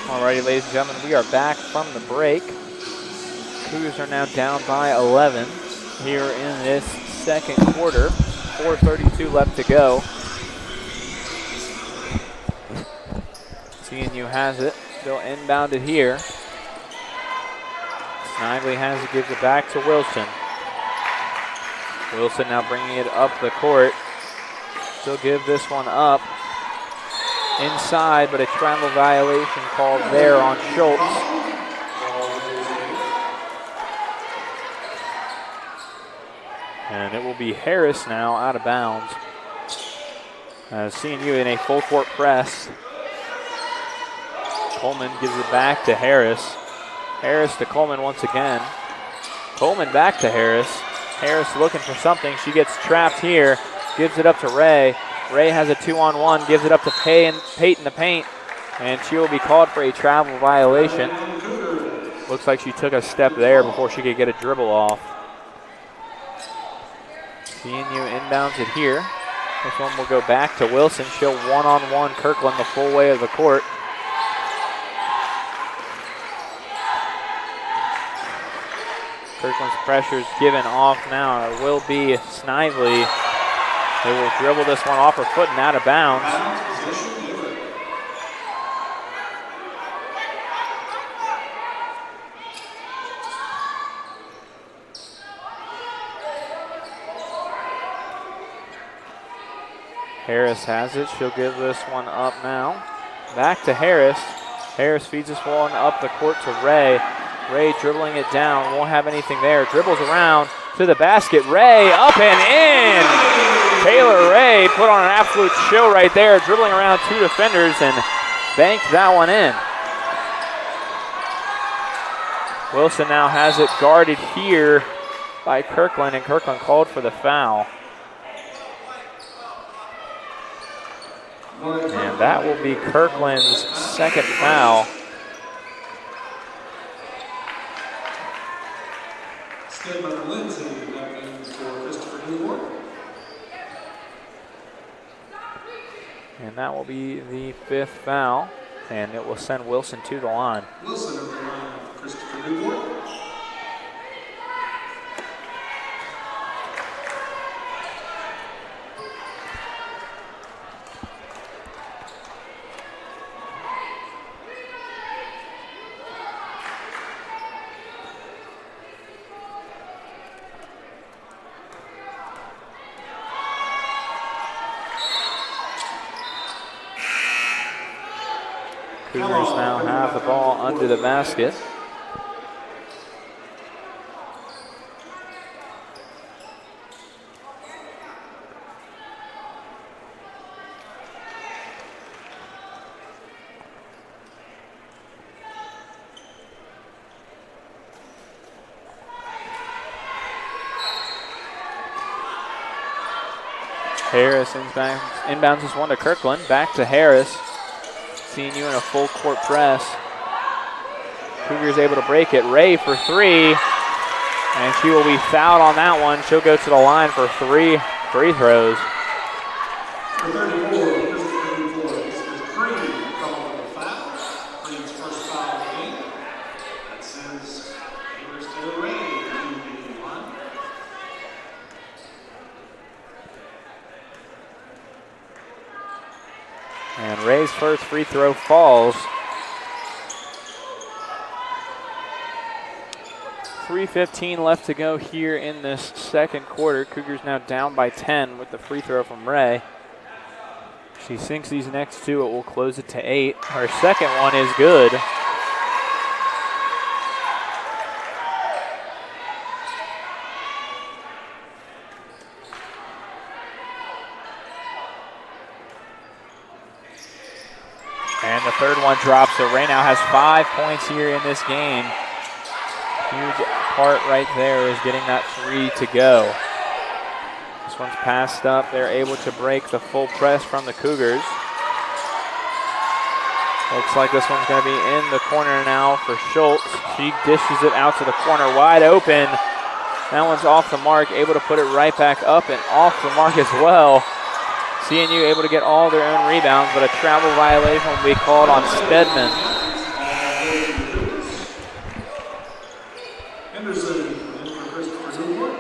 S1: Alrighty, ladies and gentlemen, we are back from the break. Cougars are now down by 11 here in this second quarter. 4:32 left to go. CNU has it. They'll inbound it here. Snively has it, gives it back to Wilson. Wilson now bringing it up the court. She'll give this one up. Inside, but a travel violation called there on Schultz. And it will be Harris now out of bounds. CNU in a full court press. Coleman gives it back to Harris. Harris to Coleman once again. Coleman back to Harris. Harris looking for something. She gets trapped here. Gives it up to Ray. Ray has a 2-on-1, gives it up to Peyton the paint, and she will be called for a travel violation. Looks like she took a step there before she could get a dribble off. CNU inbounds it here. This one will go back to Wilson. She'll 1-on-1 Kirkland the full way of the court. Kirkland's pressure is given off now. It will be Snively. They will dribble this one off her foot and out of bounds. Harris has it. She'll give this one up now. Back to Harris. Harris feeds this one up the court to Ray. Ray dribbling it down. Won't have anything there. Dribbles around to the basket. Ray up and in. Taylor Ray put on an absolute show right there, dribbling around two defenders and banked that one in. Wilson now has it guarded here by Kirkland, and Kirkland called for the foul. And that will be Kirkland's second foul.
S3: Stedman Lindsay, that means for Christopher Newport.
S1: And that will be the fifth foul. And it will send Wilson to the line.
S3: Wilson at the line for Christopher Newport.
S1: Cougars now have the ball under the basket. Harris inbounds this one to Kirkland. Back to Harris. Seeing you in a full court press. Cougars able to break it. Ray for three. And she will be fouled on that one. She'll go to the line for 3 free throws.
S3: For 34, Christopher Newport. This is Green calling the foul. Green's first foul of the game. That sends Cougars to the Ray to the line.
S1: And Ray's first free throw falls. 3:15 left to go here in this second quarter. Cougars now down by 10 with the free throw from Ray. She sinks these next two, it will close it to 8. Her second one is good. And the third one drops, so Ray now has 5 points here in this game. Huge part right there is getting that 3 to go. This one's passed up. They're able to break the full press from the Cougars. Looks like this one's going to be in the corner now for Schultz. She dishes it out to the corner, wide open. That one's off the mark, able to put it right back up and off the mark as well. CNU able to get all their own rebounds, but a travel violation will be called on Stedman.
S3: Henderson in for Christopher Newport.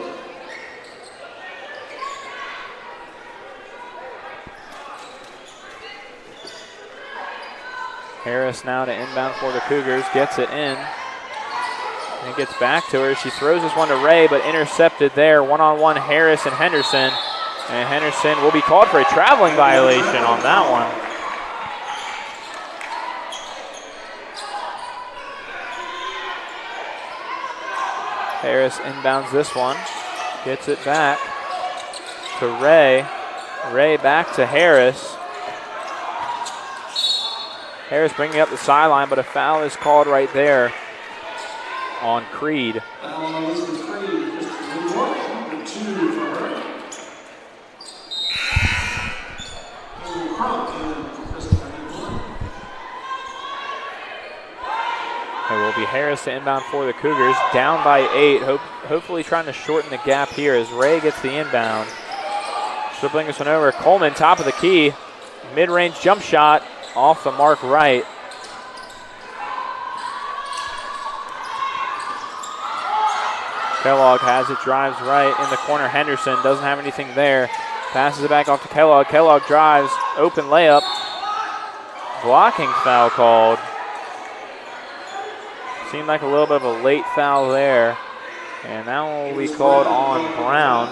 S1: Harris now to inbound for the Cougars, gets it in. And it gets back to her. She throws this one to Ray, but intercepted there. One-on-one Harris and Henderson. And Henderson will be called for a traveling violation on that one. Harris inbounds this one, gets it back to Ray. Ray back to Harris. Harris bringing up the sideline, but a foul is called right there on Creed.
S3: Foul on Elizabeth Creed. Christopher Newport, number 2 for her.
S1: It will be Harris to inbound for the Cougars, down by 8, hopefully trying to shorten the gap here as Ray gets the inbound. She'll bring this one over. Coleman, top of the key, mid-range jump shot, off the mark right. Kellogg has it, drives right in the corner. Henderson doesn't have anything there. Passes it back off to Kellogg. Kellogg drives, open layup. Blocking foul called. Seemed like a little bit of a late foul there. And that one will be called on Brown.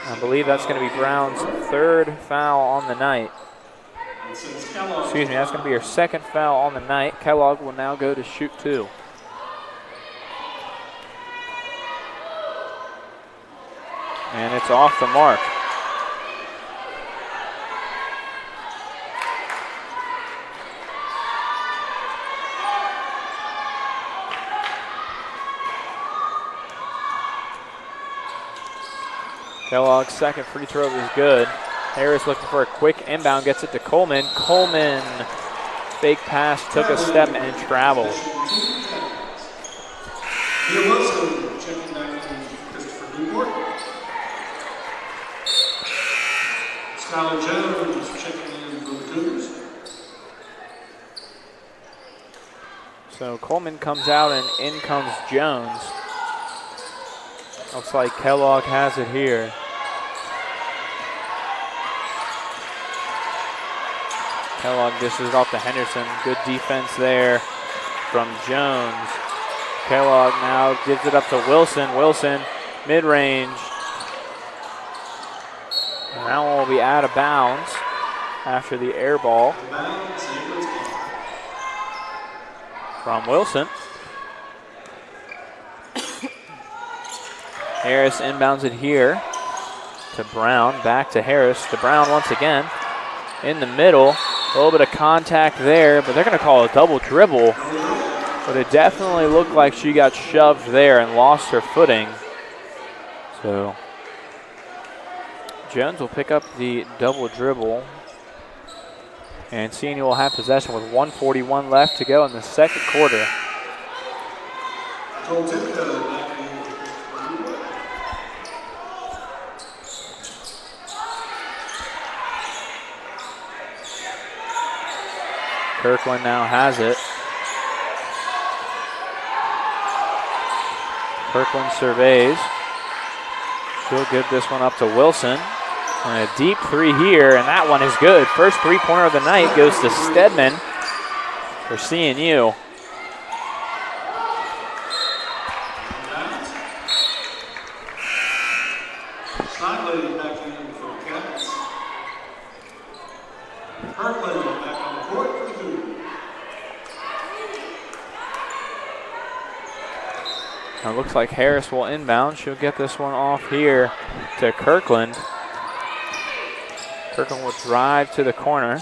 S1: I believe that's going to be Brown's third foul on the night. Excuse me, that's going to be her second foul on the night. Kellogg will now go to shoot 2. And it's off the mark. Kellogg's second free throw is good. Harris looking for a quick inbound, gets it to Coleman. Coleman, fake pass, took a step and traveled.
S3: Here Wilson checking back into Christopher Newport. Skylar Jones checking in for the Cougars.
S1: So Coleman comes out and in comes Jones. Looks like Kellogg has it here. Kellogg dishes it off to Henderson. Good defense there from Jones. Kellogg now gives it up to Wilson. Wilson, mid-range. And that one will be out of bounds after the air ball from Wilson. Harris inbounds it here to Brown. Back to Harris. To Brown once again. In the middle. A little bit of contact there, but they're going to call a double dribble. But it definitely looked like she got shoved there and lost her footing. So Jones will pick up the double dribble. And CNU will have possession with 1:41 left to go in the second quarter. Kirkland now has it. Kirkland surveys. She'll give this one up to Wilson. And a deep three here, and that one is good. First three-pointer of the night goes to Stedman for CNU.
S3: Snidely back in for the Cats. Kirkland back on the court for the Cougars.
S1: Now it looks like Harris will inbound. She'll get this one off here to Kirkland. Kirkland will drive to the corner.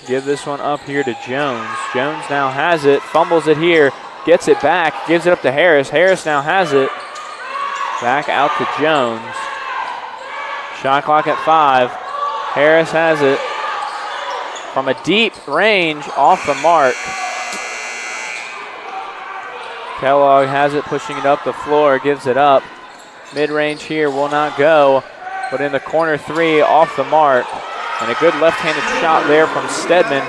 S1: Give this one up here to Jones. Jones now has it, fumbles it here, gets it back, gives it up to Harris. Harris now has it. Back out to Jones. Shot clock at 5. Harris has it. From a deep range, off the mark. Kellogg has it, pushing it up the floor, gives it up. Mid-range here will not go, but in the corner three, off the mark. And a good left-handed shot there from Stedman.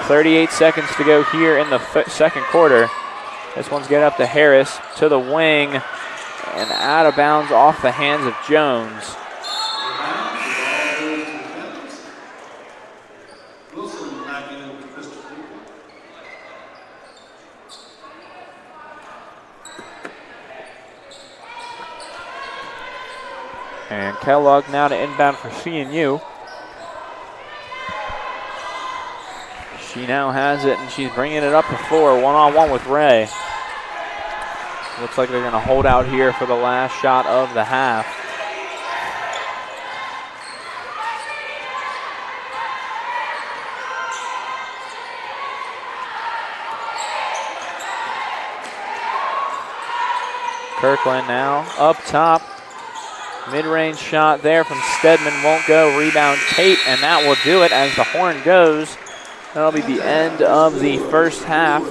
S1: 38 seconds to go here in the second quarter. This one's get up to Harris, to the wing, and out of bounds off the hands of Jones. And Kellogg now to inbound for CNU. She now has it, and she's bringing it up the floor, one-on-one with Ray. Looks like they're going to hold out here for the last shot of the half. Kirkland now up top. Mid-range shot there from Stedman won't go. Rebound Tate, and that will do it as the horn goes. That'll be the end of the first half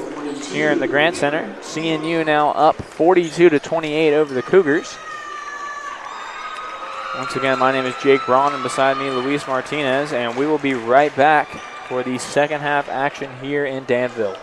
S1: here in the Grant Center. CNU now up 42-28 over the Cougars. Once again, my name is Jake Braun, and beside me, Luis Martinez, and we will be right back for the second half action here in Danville.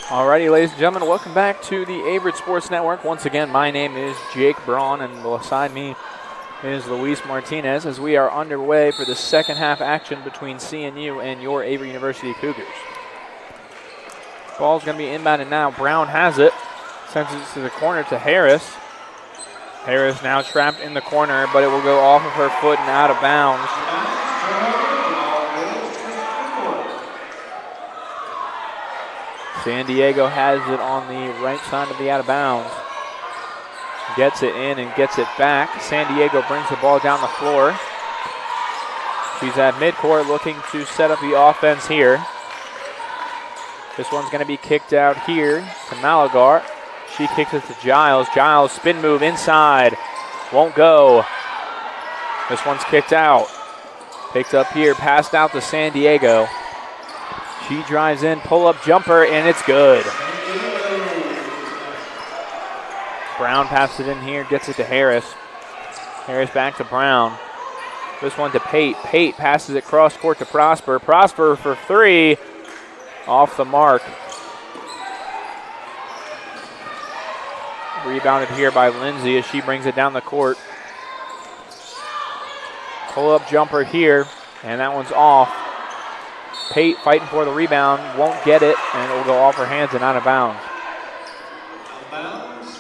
S1: Alrighty, ladies and gentlemen, welcome back to the Averett Sports Network. Once again, my name is Jake Braun, and beside me is Luis Martinez as we are underway for the second half action between CNU and your Averett University Cougars. Ball's going to be inbounded now. Brown has it, sends it to the corner to Harris. Harris now trapped in the corner, but it will go off of her foot and out of bounds. San Diego has it on the right side of the out of bounds. Gets it in and gets it back. San Diego brings the ball down the floor. She's at midcourt looking to set up the offense here. This one's going to be kicked out here to Malagar. She kicks it to Giles. Giles, spin move inside. Won't go. This one's kicked out. Picked up here, passed out to San Diego. She drives in, pull-up jumper, and it's good. Brown passes it in here, gets it to Harris. Harris back to Brown. This one to Pate. Pate passes it cross-court to Prosper. Prosper for three. Off the mark. Rebounded here by Lindsay as she brings it down the court. Pull-up jumper here, and that one's off. Pate fighting for the rebound, won't get it, and it will go off her hands and out of bounds.
S3: Out of bounds.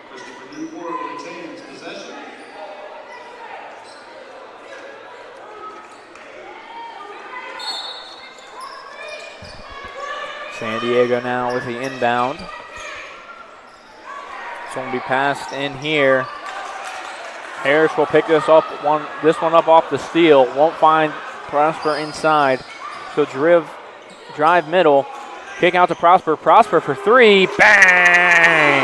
S3: Christopher Newport retains possession.
S1: San Diego now with the inbound. This one will be passed in here. Harris will pick this one up off the steal. Won't find Prosper inside. So drive middle, kick out to Prosper. Prosper for three, bang!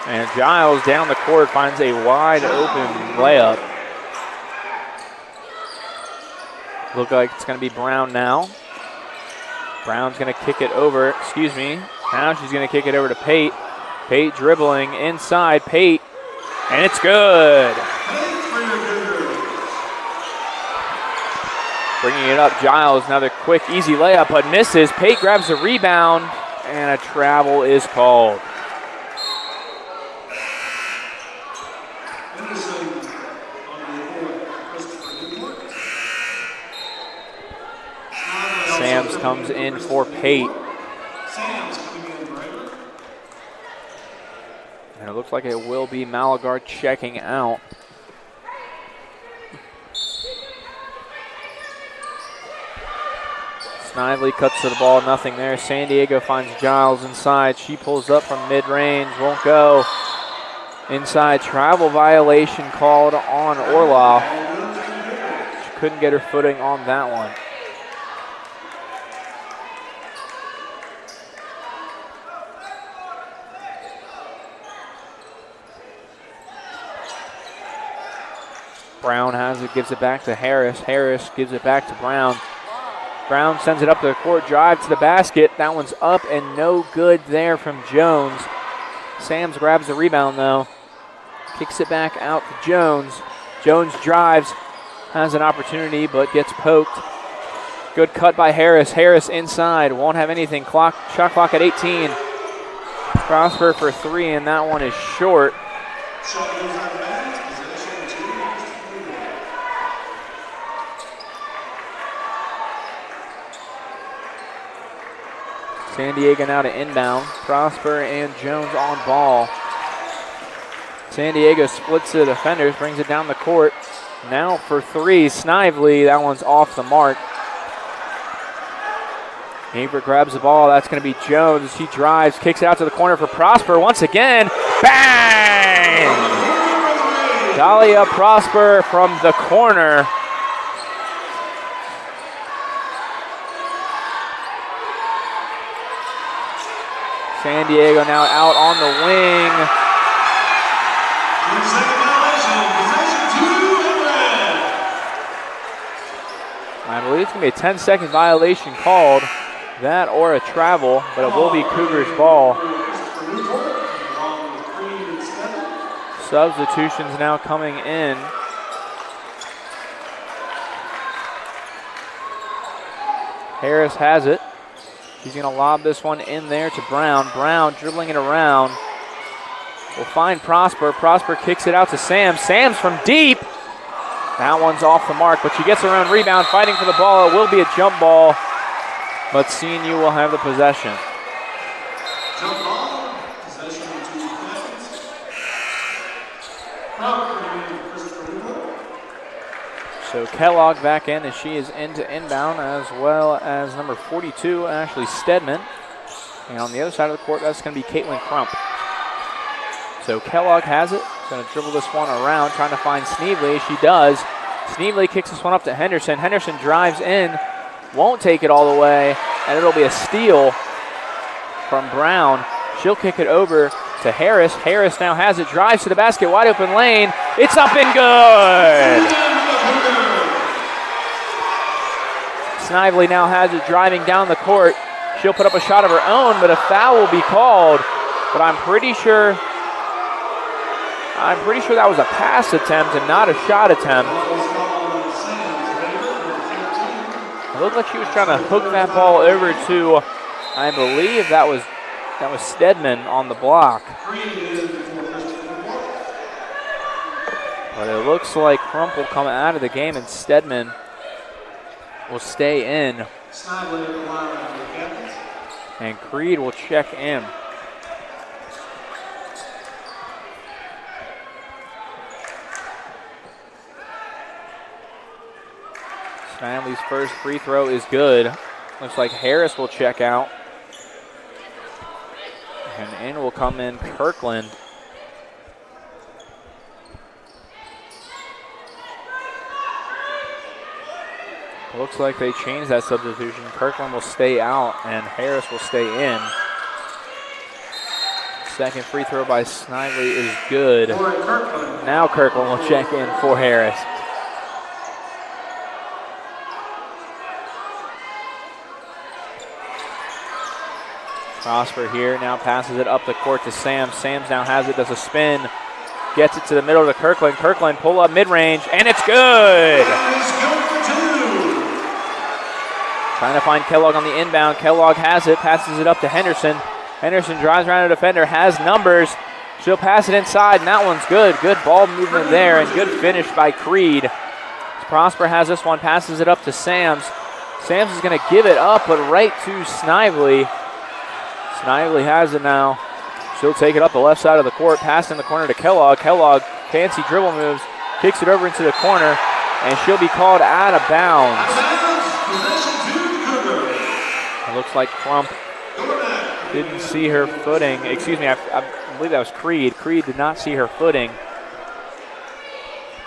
S1: And Giles down the court finds a wide open layup. Look like it's going to be Brown now. Brown's going to kick it over, now she's going to kick it over to Pate. Pate dribbling inside, Pate, and it's good. Bringing it up, Giles, another quick, easy layup, but misses. Pate grabs the rebound, and a travel is called. Sams comes in for Pate. And it looks like it will be Malagar checking out. Snively cuts to the ball, nothing there. San Diego finds Giles inside. She pulls up from mid-range, won't go. Inside, travel violation called on Orloff. She couldn't get her footing on that one. Brown has it, gives it back to Harris. Harris gives it back to Brown. Brown sends it up to the court, drive to the basket. That one's up and no good there from Jones. Sams grabs the rebound though. Kicks it back out to Jones. Jones drives, has an opportunity but gets poked. Good cut by Harris. Harris inside, won't have anything. Shot clock at 18. Prosper for three and that one is short. San Diego now to inbound. Prosper and Jones on ball. San Diego splits the defenders, brings it down the court. Now for three, Snively. That one's off the mark. Averett grabs the ball. That's going to be Jones. He drives, kicks it out to the corner for Prosper. Once again, bang! Dahlia Prosper from the corner. San Diego now out on the wing. I believe it's going to be a 10-second violation called. That or a travel, but it will be Cougars ball. Substitutions now coming in. Harris has it. She's going to lob this one in there to Brown. Brown dribbling it around. Will find Prosper. Prosper kicks it out to Sam. Sam's from deep. That one's off the mark, but she gets her own rebound, fighting for the ball. It will be a jump ball, but CNU will have the possession.
S3: Jump ball, possession to Clemens. Christopher Newport.
S1: So Kellogg back in, and she is in to inbound, as well as number 42, Ashley Stedman. And on the other side of the court, that's going to be Caitlin Crump. So Kellogg has it. Going to dribble this one around, trying to find Sneevely. She does. Sneevely kicks this one up to Henderson. Henderson drives in, won't take it all the way, and it'll be a steal from Brown. She'll kick it over to Harris. Harris now has it, drives to the basket, wide open lane. It's up and good! Snively now has it, driving down the court. She'll put up a shot of her own, but a foul will be called. But I'm pretty sure that was a pass attempt and not a shot attempt. It looked like she was trying to hook that ball over to, I believe that was Stedman on the block. But it looks like Crump will come out of the game and Stedman will stay in. And Creed will check in. Snively's first free throw is good. Looks like Harris will check out. And in will come in Kirkland. Looks like they changed that substitution. Kirkland will stay out and Harris will stay in. Second free throw by Snively is good. Now Kirkland will check in for Harris. Prosper here now passes it up the court to Sam. Sam's now has it, does a spin, gets it to the middle of the Kirkland. Kirkland pull up mid-range, and it's good! Trying to find Kellogg on the inbound. Kellogg has it, passes it up to Henderson. Henderson drives around a defender, has numbers. She'll pass it inside, and that one's good. Good ball movement there, and good finish by Creed. Prosper has this one, passes it up to Sams. Sams is going to give it up, but right to Snively. Snively has it now. She'll take it up the left side of the court, pass in the corner to Kellogg. Kellogg, fancy dribble moves, kicks it over into the corner, and she'll be called out of bounds. It looks like Crump didn't see her footing. Excuse me, I believe that was Creed. Creed did not see her footing.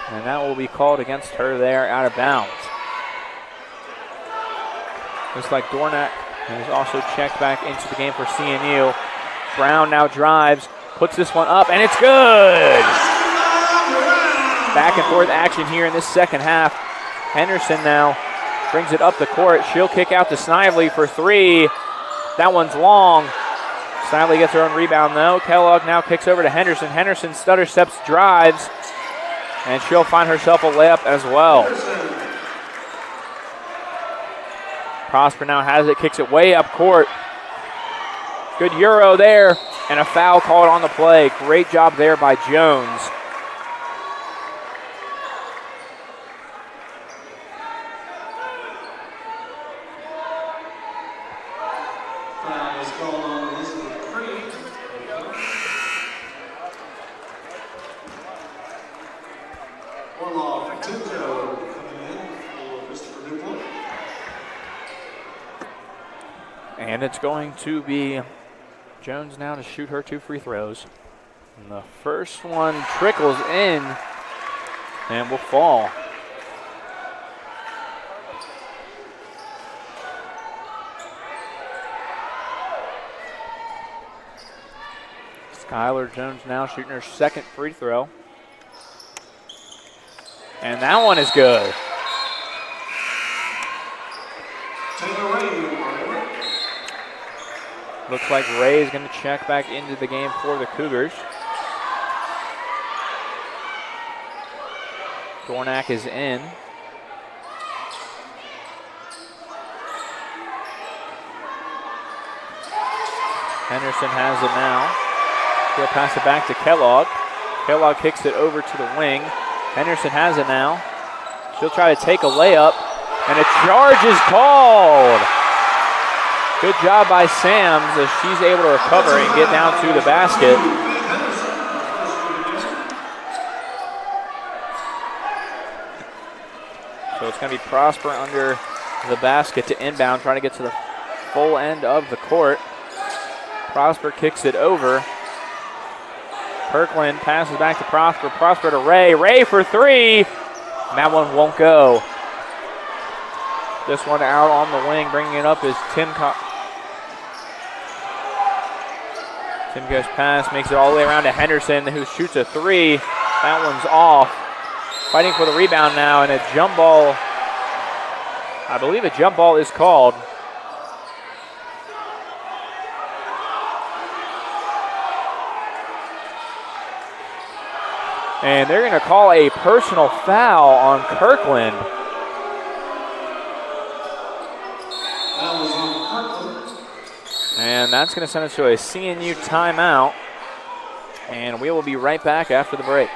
S1: And that will be called against her there, out of bounds. Looks like Dornak has also checked back into the game for CNU. Brown now drives, puts this one up, and it's good! Back and forth action here in this second half. Henderson now brings it up the court. She'll kick out to Snively for three. That one's long. Snively gets her own rebound though. Kellogg now kicks over to Henderson. Henderson stutter steps, drives, and she'll find herself a layup as well. Prosper now has it, kicks it way up court. Good Euro there, and a foul called on the play. Great job there by Jones.
S3: Foul is called on Elizabeth Creed. Orlov Tuco coming in for Christopher Newport.
S1: And it's going to be Jones now to shoot her two free throws. And the first one trickles in and will fall. Skylar Jones now shooting her second free throw. And that one is good.
S3: Taylor Ray.
S1: Looks like Ray is going to check back into the game for the Cougars. Dornak is in. Henderson has it now. He'll pass it back to Kellogg. Kellogg kicks it over to the wing. Henderson has it now. She'll try to take a layup, and a charge is called. Good job by Sams as she's able to recover and get down to the basket. So it's going to be Prosper under the basket to inbound, trying to get to the full end of the court. Prosper kicks it over. Kirkland passes back to Prosper. Prosper to Ray. Ray for three. And that one won't go. This one out on the wing. Bringing it up is Timko. Timko's pass makes it all the way around to Henderson, who shoots a three. That one's off. Fighting for the rebound now, and a jump ball. I believe a jump ball is called. And they're going to call a personal foul on Kirkland. And that's going to send us to a CNU timeout. And we will be right back after the break.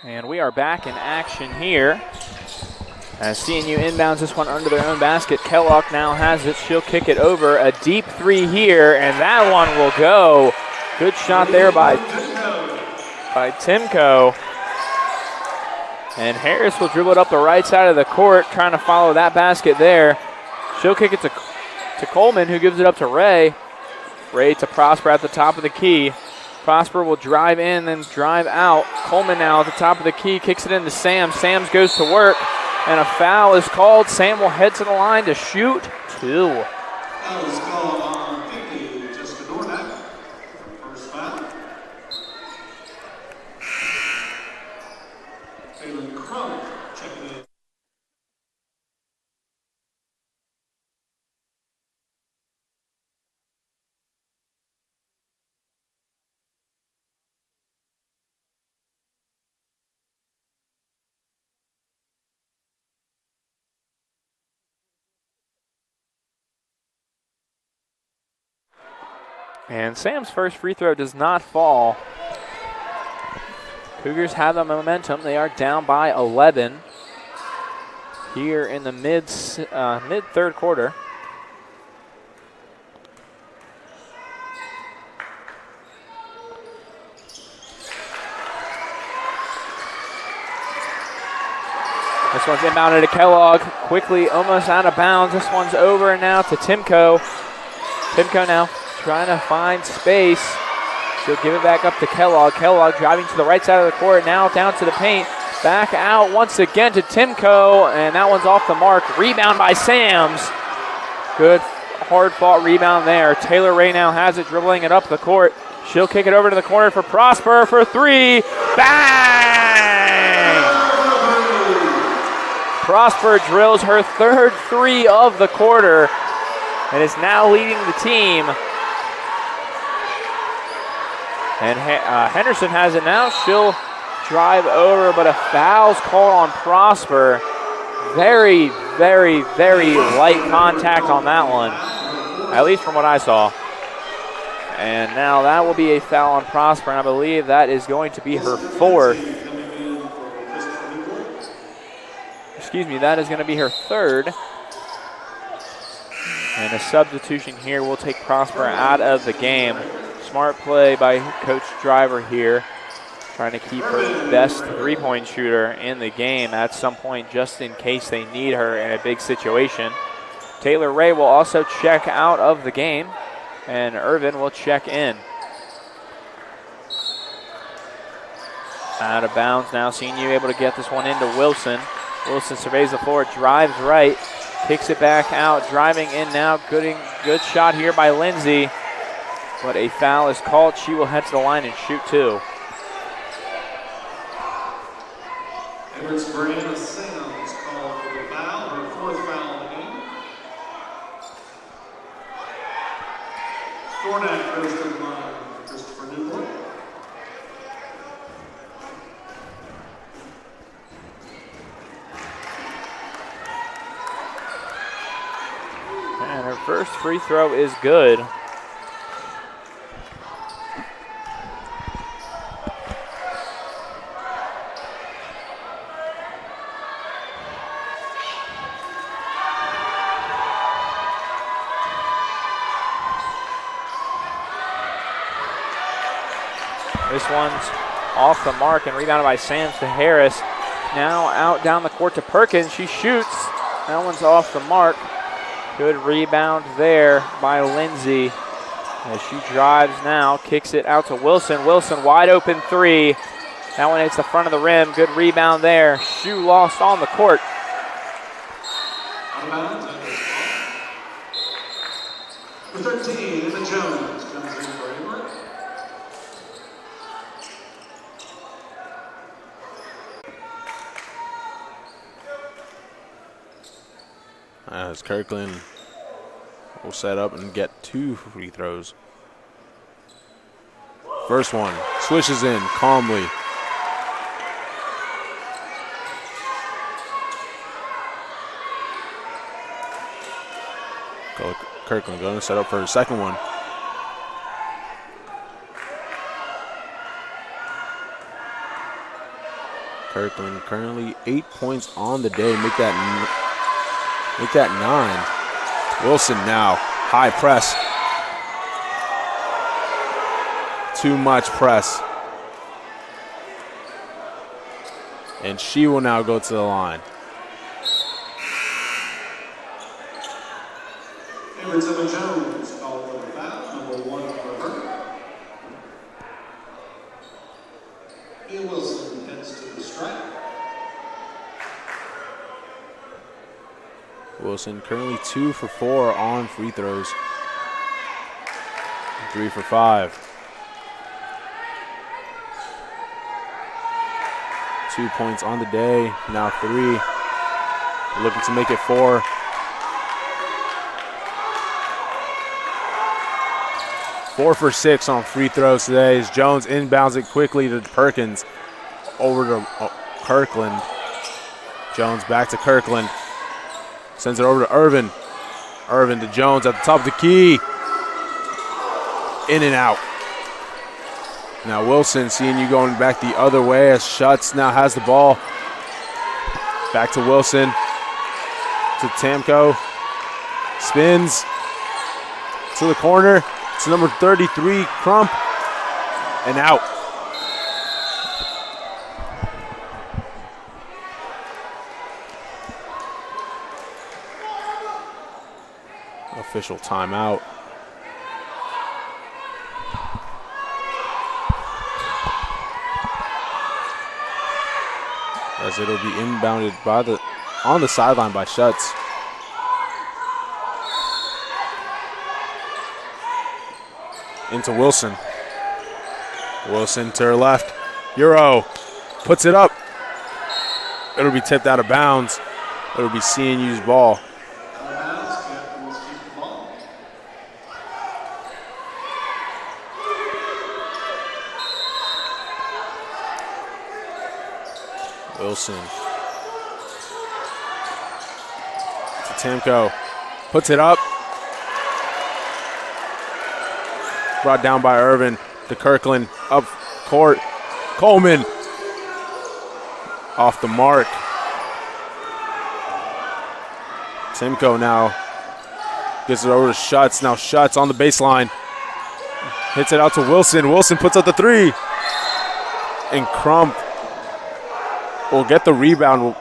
S1: And we are back in action here as CNU inbounds this one under their own basket. Kellogg now has it. She'll kick it over. A deep three here, and that one will go. Good shot there by Timko. And Harris will dribble it up the right side of the court, trying to follow that basket there. She'll kick it to Coleman, who gives it up to Ray. Ray to Prosper at the top of the key. Prosper will drive in, then drive out. Coleman now at the top of the key, kicks it into Sam. Sam goes to work, and a foul is called. Sam will head to the line to shoot two.
S3: Foul is called on 50, Jessica Dornak. First foul. Taylor Crump checking in.
S1: And Sam's first free throw does not fall. Cougars have the momentum. They are down by 11 here in the mid third quarter. This one's inbounded to Kellogg. Quickly, almost out of bounds. This one's over now to Timko. Timko now trying to find space. She'll give it back up to Kellogg. Kellogg driving to the right side of the court, now down to the paint. Back out once again to Timko, and that one's off the mark. Rebound by Sams. Good hard-fought rebound there. Taylor Ray now has it, dribbling it up the court. She'll kick it over to the corner for Prosper for three. Bang! Prosper drills her third three of the quarter and is now leading the team. And Henderson has it now. She'll drive over, but a foul's called on Prosper. very, very, very light contact on that one, at least from what I saw. And now that will be a foul on Prosper, and I believe that is going to be her fourth. Excuse me, that is going to be her third. And a substitution here will take Prosper out of the game. Smart play by Coach Driver here, trying to keep her best three-point shooter in the game at some point just in case they need her in a big situation. Taylor Ray will also check out of the game, and Irvin will check in. Out of bounds now, CNU able to get this one into Wilson. Wilson surveys the floor, drives right, kicks it back out, driving in now. Good shot here by Lindsay, but a foul is called. She will head to the line and shoot two.
S3: Everett's Brianna Sands called for the foul, her fourth foul of the game. Dornak goes to the line for Christopher Newport.
S1: And her first free throw is good. This one's off the mark and rebounded by Sands to Harris. Now out down the court to Perkins. She shoots. That one's off the mark. Good rebound there by Lindsay as she drives now, kicks it out to Wilson. Wilson wide open three. That one hits the front of the rim. Good rebound there. Shoe lost on the court.
S3: Number 13, Emma Jones comes in for Everett.
S4: As Kirkland will set up and get two free throws. First one, swishes in calmly. Kirkland going to set up for his second one. Kirkland currently 8 points on the day. Make that 9. Wilson now, high press. Too much press. And she will now go to the line.
S3: Everett's Emma Jones called for the foul, number 1 for her. Mia Wilson heads to the stripe.
S4: Wilson currently 2 for 4 on free throws. 3 for 5. 2 points on the day, now 3. Looking to make it 4. Four for 6 on free throws today as Jones inbounds it quickly to Perkins. Over to Kirkland. Jones back to Kirkland. Sends it over to Irvin. Irvin to Jones at the top of the key. In and out. Now Wilson seeing you going back the other way as Schutz now has the ball. Back to Wilson. To Tamko. Spins. To the corner. To number 33, Crump. And out. Official timeout. As it'll be inbounded on the sideline by Schutz. Into Wilson. Wilson to her left. Euro puts it up. It'll be tipped out of bounds. It'll be CNU's ball. Wilson Timko puts it up. Brought down by Irvin to Kirkland. Up court. Coleman off the mark. Timko now gets it over to Schutz. Now Schutz on the baseline. Hits it out to Wilson. Wilson puts up the three. And Crump will get the rebound.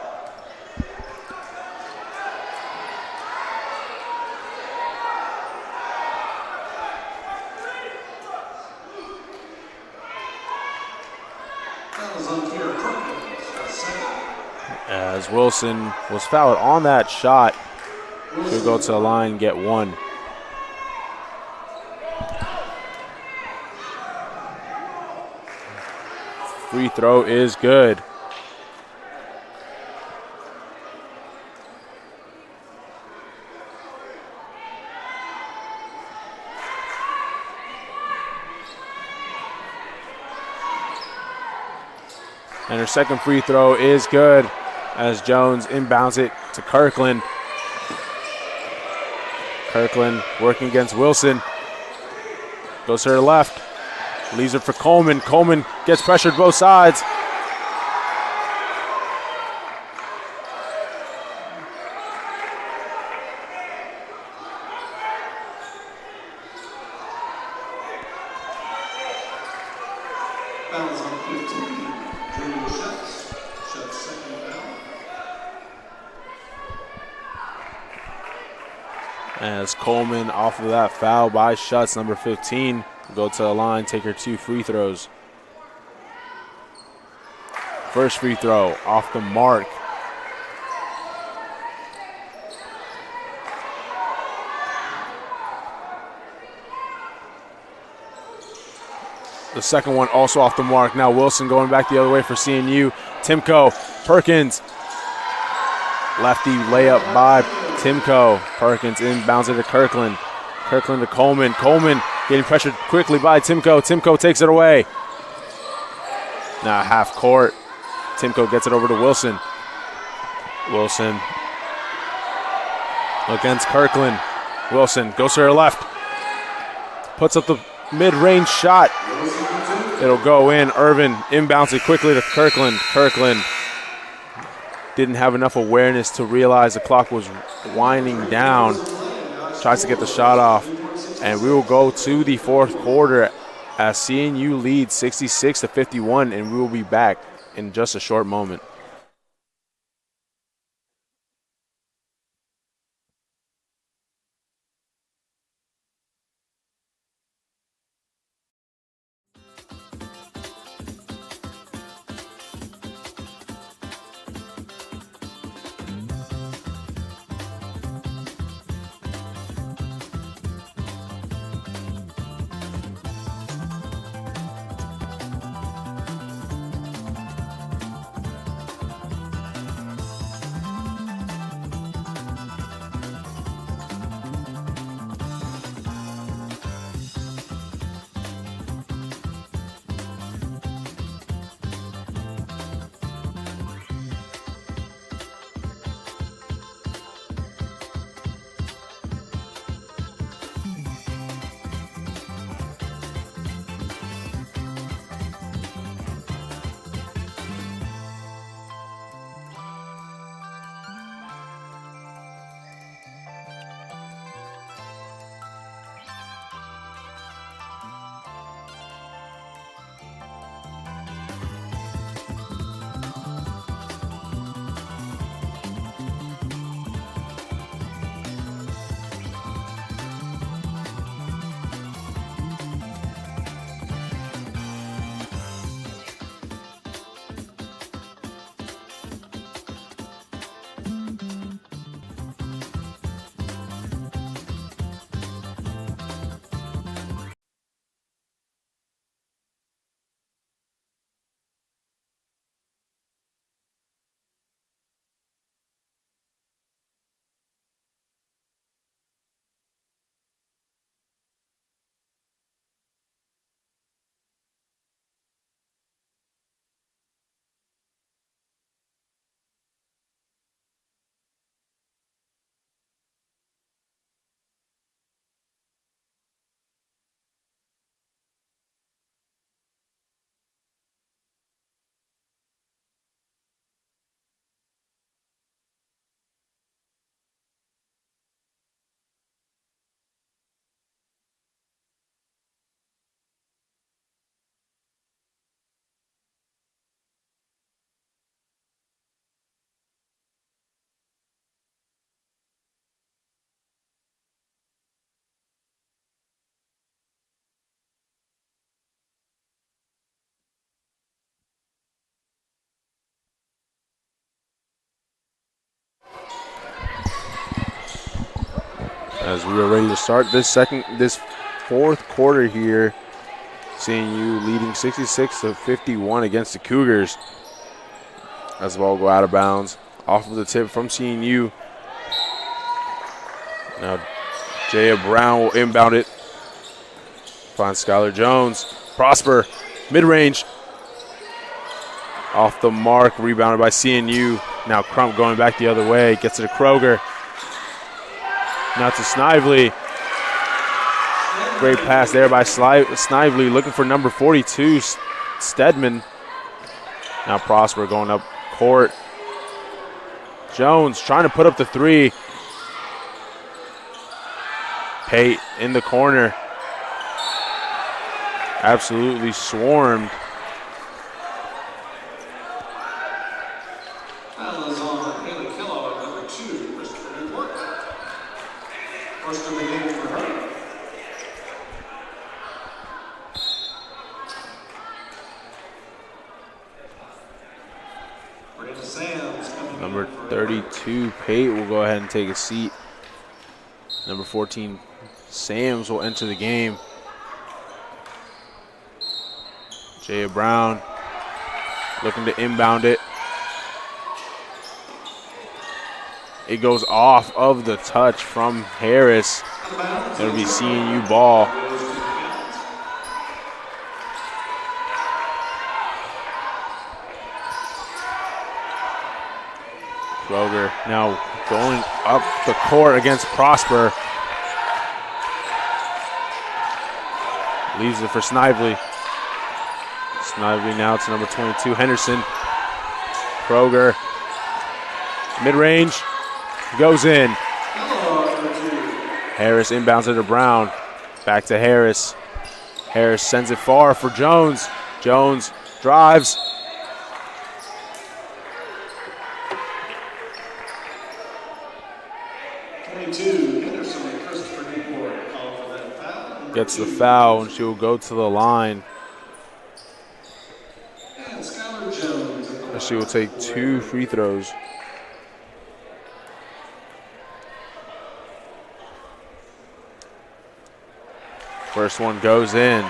S4: As Wilson was fouled on that shot, he'll go to the line and get one. Free throw is good. And her second free throw is good as Jones inbounds it to Kirkland. Kirkland working against Wilson. Goes to her left. Leaves it for Coleman. Coleman gets pressured both sides.
S3: Fouls on 15. Drew Schutz. Schutz second foul.
S4: As Coleman off of that foul by Schutz, number 15, go to the line, take her 2 free throws. First free throw off the mark. The second one also off the mark. Now Wilson going back the other way for CNU. Timko, Perkins. Lefty layup by Timko. Perkins inbounds it to Kirkland. Kirkland to Coleman. Coleman getting pressured quickly by Timko. Timko takes it away. Now half court. Timko gets it over to Wilson. Wilson against Kirkland. Wilson goes to her left. Puts up the mid-range shot. It'll go in. Irvin inbounds it quickly to Kirkland. Kirkland didn't have enough awareness to realize the clock was winding down. Tries to get the shot off. And we will go to the fourth quarter as CNU leads 66-51, and we will be back in just a short moment. as we are ready to start this fourth quarter here. CNU leading 66-51 against the Cougars. As the ball go out of bounds. Off of the tip from CNU. Now Jaya Brown will inbound it. Finds Skylar Jones. Prosper, mid-range. Off the mark, rebounded by CNU. Now Crump going back the other way. Gets it to Kroger. Now to Snively. Great pass there by Snively, looking for number 42, Stedman. Now Prosper going up court. Jones trying to put up the three. Pate in the corner. Absolutely swarmed.
S3: Foul is on Haley Kellogg, number 2, Christopher Newport. First of the game for her.
S4: Number 32, Pate, will go ahead and take a seat. Number 14, Sams, will enter the game. Jaya Brown looking to inbound it. It goes off of the touch from Harris. It'll be CNU ball. Kroger now going up the court against Prosper. Leaves it for Snively. Snively now to number 22, Henderson. Kroger, mid-range, goes in. Harris inbounds it to Brown. Back to Harris. Harris sends it far for Jones. Jones drives. Gets the foul, and she will go to the line. She will take 2 free throws. First one goes in.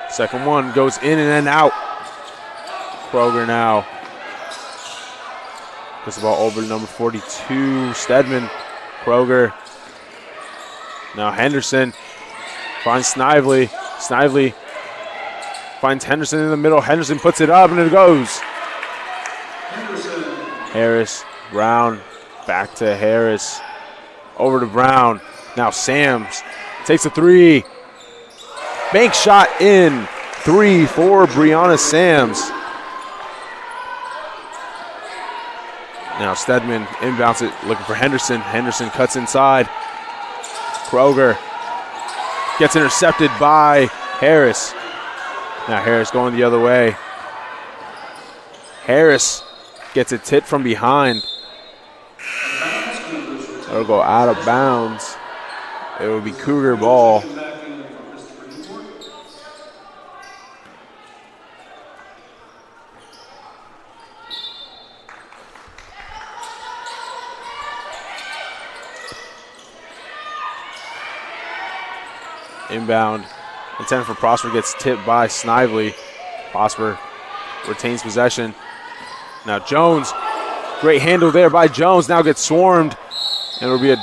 S4: Second one goes in and then out. Kroger now. Gets the ball over to number 42, Stedman. Kroger. Now Henderson finds Snively. Snively finds Henderson in the middle. Henderson puts it up and it goes. Harris, Brown, back to Harris. Over to Brown. Now Sams takes a three. Bank shot in. 3 for Brianna Sams. Now Stedman inbounds it, looking for Henderson. Henderson cuts inside. Kroger gets intercepted by Harris. Now Harris going the other way. Harris gets it tipped from behind. It'll go out of bounds. It will be Cougar ball. Inbound, intended for Prosper, gets tipped by Snively. Prosper retains possession. Now Jones, great handle there by Jones, now gets swarmed. And it'll be a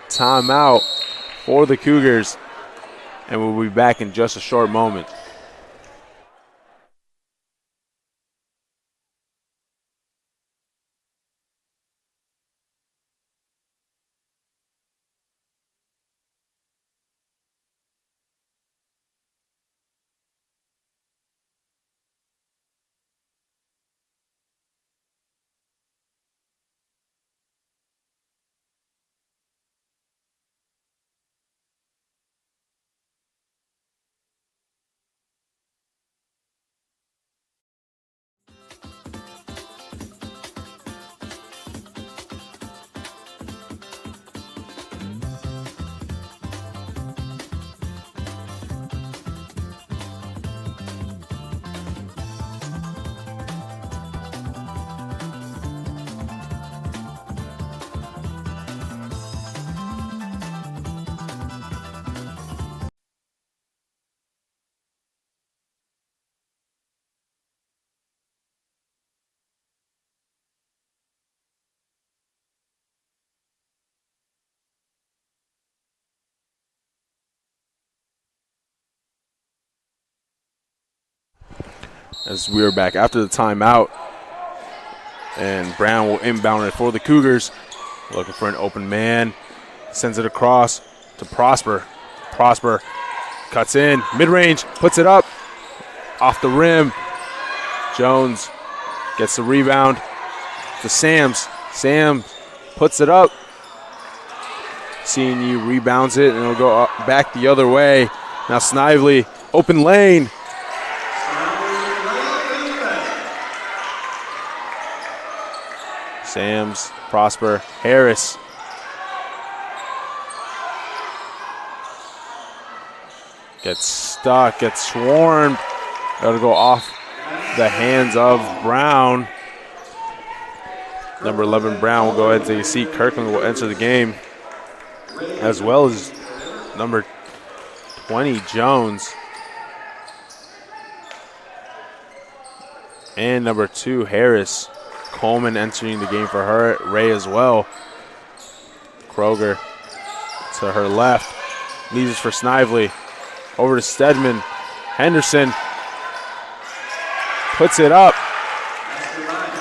S4: timeout for the Cougars. And we'll be back in just a short moment. as we are back after the timeout. And Brown will inbound it for the Cougars. Looking for an open man. Sends it across to Prosper. Prosper cuts in, mid-range, puts it up, off the rim. Jones gets the rebound to Sams. Sam puts it up. CNU rebounds it, and it'll go back the other way. Now Snively, open lane. Sams, Prosper, Harris. Gets stuck, gets swarmed. That'll go off the hands of Brown. Number 11, Brown, will go ahead and take a seat. Kirkland will enter the game, as well as number 20, Jones. And number 2, Harris. Coleman entering the game for her. Ray as well. Kroger to her left. Leaves it for Snively. Over to Stedman. Henderson puts it up.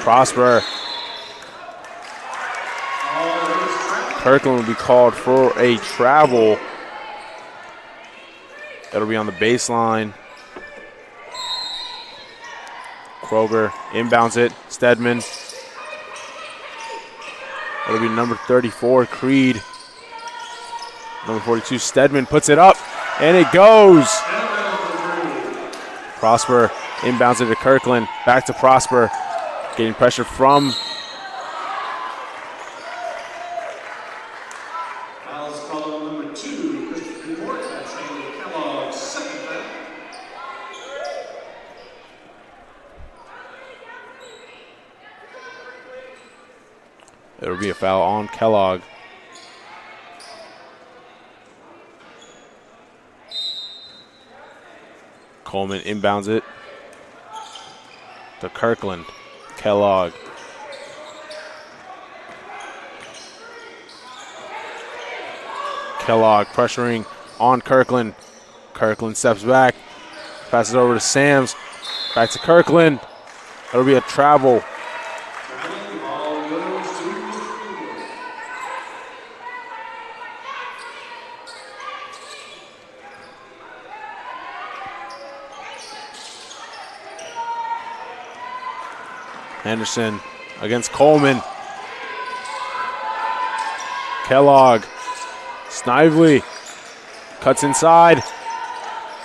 S4: Prosper. Kirkland will be called for a travel. It'll be on the baseline. Kroger inbounds it. Stedman. It'll be number 34, Creed. Number 42, Stedman puts it up, and it goes. Prosper inbounds it to Kirkland. Back to Prosper. Getting pressure from
S3: number 2, Christopher Newport. That's Haley Kellogg's second foul.
S4: It'll be a foul on Kellogg. Coleman inbounds it to Kirkland. Kellogg. Kellogg pressuring on Kirkland. Kirkland steps back. Passes over to Sams. Back to Kirkland. It'll be a travel. Henderson against Coleman. Kellogg. Snively cuts inside.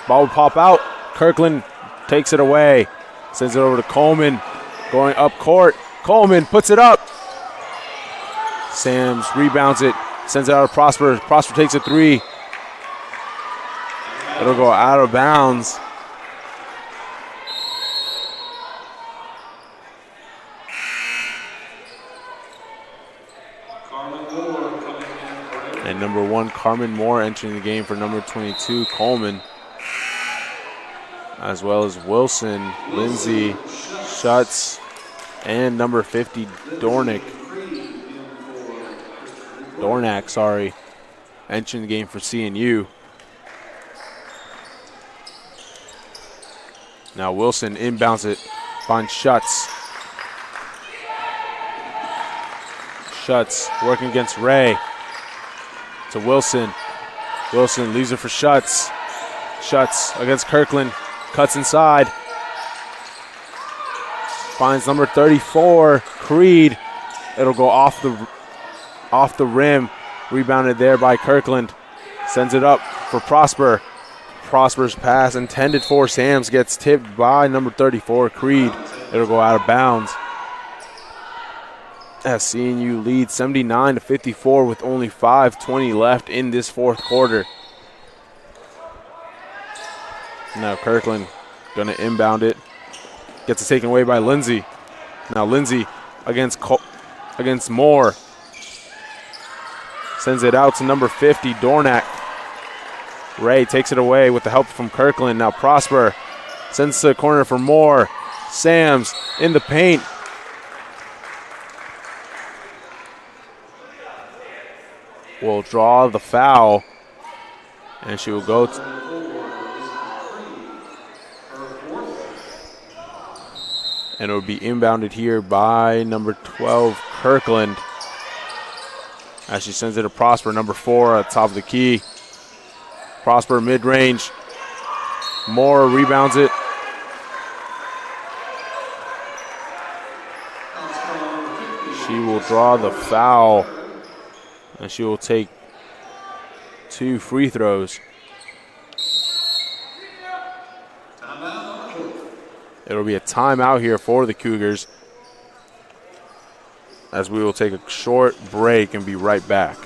S4: Ball will pop out. Kirkland takes it away. Sends it over to Coleman. Going up court. Coleman puts it up. Sams rebounds it. Sends it out to Prosper. Prosper takes a three. It'll go out of bounds. And number 1, Carmen Moore entering the game for number 22, Coleman. As well as Wilson, Lindsay, Schutz, and number 50, Dornack, entering the game for CNU. Now Wilson inbounds it, finds Schutz. Schutz working against Ray. To Wilson. Wilson leaves it for Schutz. Schutz against Kirkland. Cuts inside. Finds number 34, Creed. It'll go off the rim. Rebounded there by Kirkland. Sends it up for Prosper. Prosper's pass intended for Sams gets tipped by number 34, Creed. It'll go out of bounds. As CNU leads 79-54 with only 5:20 left in this fourth quarter. Now Kirkland gonna inbound it. Gets it taken away by Lindsay. Now Lindsay against Moore. Sends it out to number 50, Dornack. Ray takes it away with the help from Kirkland. Now Prosper sends to the corner for Moore. Sams in the paint. Will draw the foul, and she will go And it will be inbounded here by number 12, Kirkland. As she sends it to Prosper, number 4 at top of the key. Prosper mid-range. Moore rebounds it. She will draw the foul, and she will take 2 free throws. It'll be a timeout here for the Cougars, as we will take a short break and be right back.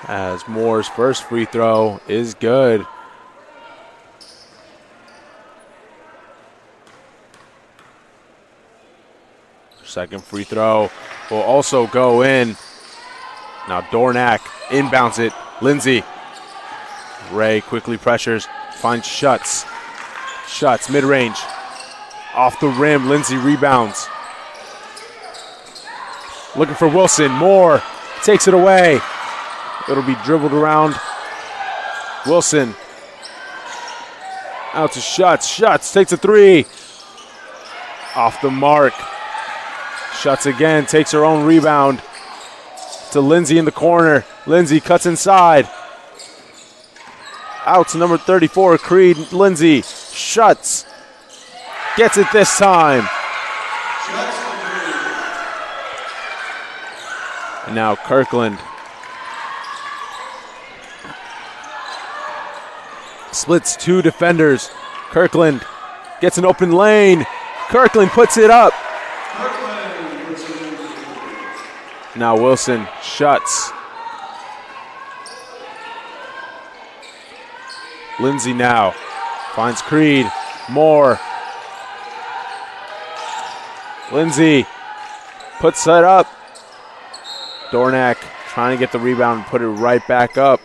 S4: As Moore's first free throw is good. Second free throw will also go in. Now Dornack inbounds it. Lindsay. Ray quickly pressures, finds Schutz. Schutz mid-range. Off the rim, Lindsay rebounds. Looking for Wilson. Moore takes it away. It'll be dribbled around. Wilson. Out to Schutz. Schutz takes a 3. Off the mark. Schutz again, takes her own rebound. To Lindsay in the corner. Lindsay cuts inside. Out to number 34, Creed. Lindsay. Schutz. Gets it this time. And now Kirkland. Splits 2 defenders. Kirkland gets an open lane. Kirkland puts it up. Now Wilson. Schutz. Lindsay now finds Creed. Moore. Lindsay puts that up. Dornack trying to get the rebound and put it right back up.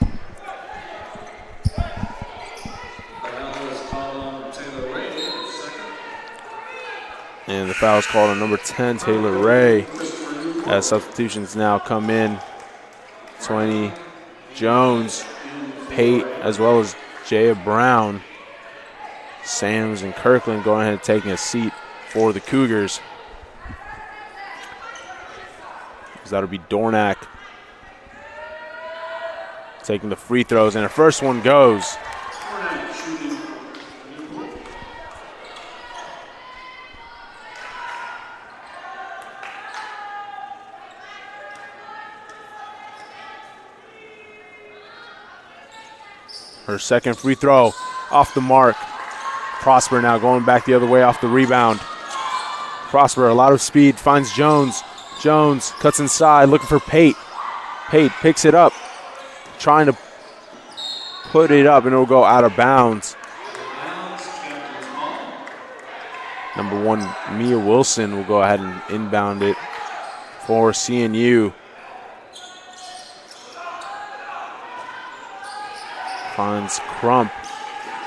S4: And the foul is called on number 10, Taylor Ray. As substitutions now come in. 20, Jones, Pate, as well as Jaya Brown. Sams and Kirkland going ahead and taking a seat for the Cougars. That'll be Dornack taking the free throws, and her first one goes. Her second free throw off the mark. Prosper now going back the other way off the rebound. Prosper, a lot of speed, finds Jones. Jones cuts inside, looking for Pate. Pate picks it up, trying to put it up, and it'll go out of bounds. Number 1, Mia Wilson will go ahead and inbound it for CNU. Finds Crump.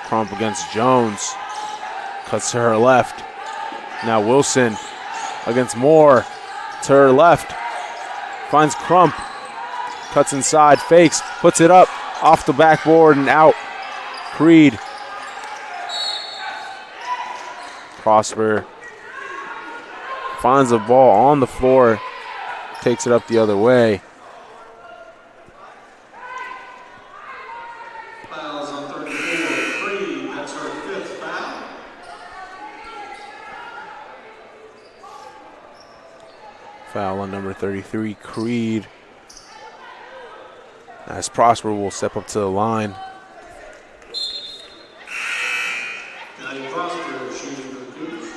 S4: Crump against Jones. Cuts to her left. Now Wilson against Moore. To her left. Finds Crump. cuts inside, fakes, puts it up, off the backboard and out. Creed. Prosper finds the ball on the floor, takes it up the other way.
S3: Fouls on 34. Creed, that's her 5th foul.
S4: Foul on number 33, Creed. As Prosper will step up to the line.
S3: Johnny Prosper shooting for the Cougars.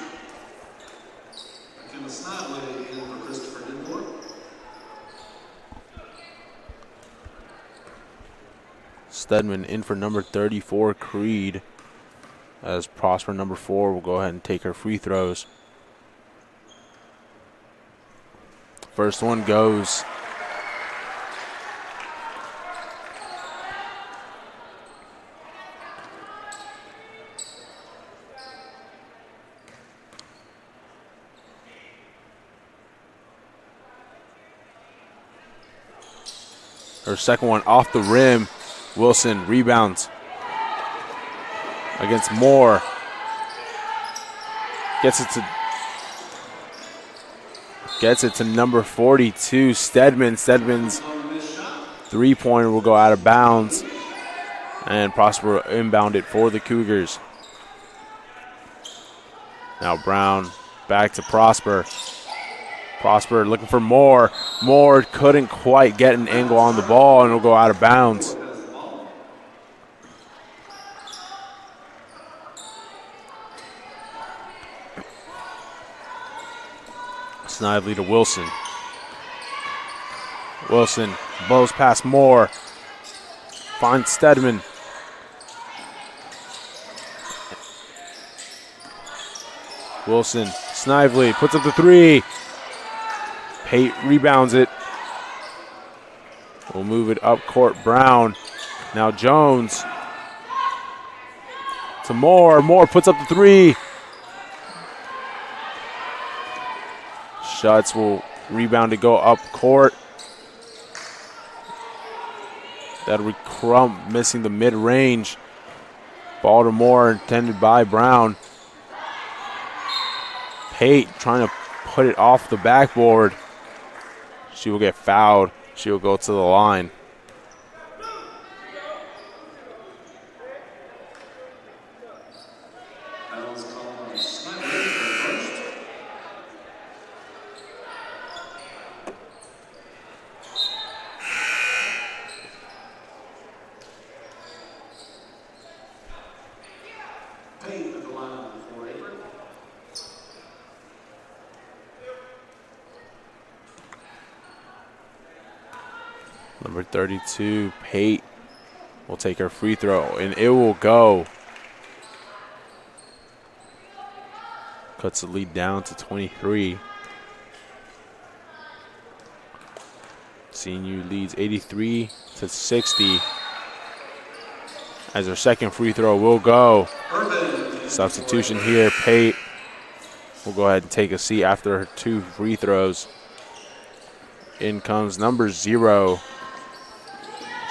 S3: McKenna Snodley in for Christopher Newport.
S4: Stedman in for number 34, Creed. As Prosper, number 4, will go ahead and take her free throws. First one goes. Her second one off the rim. Wilson rebounds against Moore. Gets it to number 42, Stedman. Stedman's three-pointer will go out of bounds. And Prosper will inbound it for the Cougars. Now Brown back to Prosper. Prosper looking for Moore. Moore couldn't quite get an angle on the ball and it'll go out of bounds. Snively to Wilson. Wilson blows past Moore. Finds Stedman. Wilson, Snively puts up the three. Pate rebounds it. We'll move it up court. Brown. Now Jones. To Moore. Moore puts up the three. Schutz will rebound to go up court. That'll be Crump missing the mid-range. Baltimore intended by Brown. Pate trying to put it off the backboard. She will get fouled. She will go to the line. Number 32, Pate, will take her free throw, and it will go. Cuts the lead down to 23. CNU leads 83 to 60. As her second free throw will go. Substitution here, Pate will go ahead and take a seat after her two free throws. In comes number 0.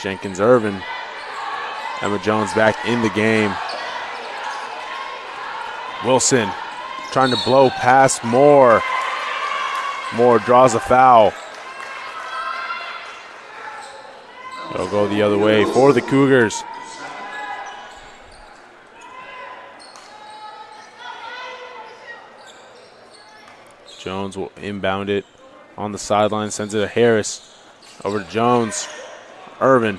S4: Jenkins Irvin. Emma Jones back in the game. Wilson trying to blow past Moore. Moore draws a foul. It'll go the other way for the Cougars. Jones will inbound it on the sideline, sends it to Harris. Over to Jones. Irvin.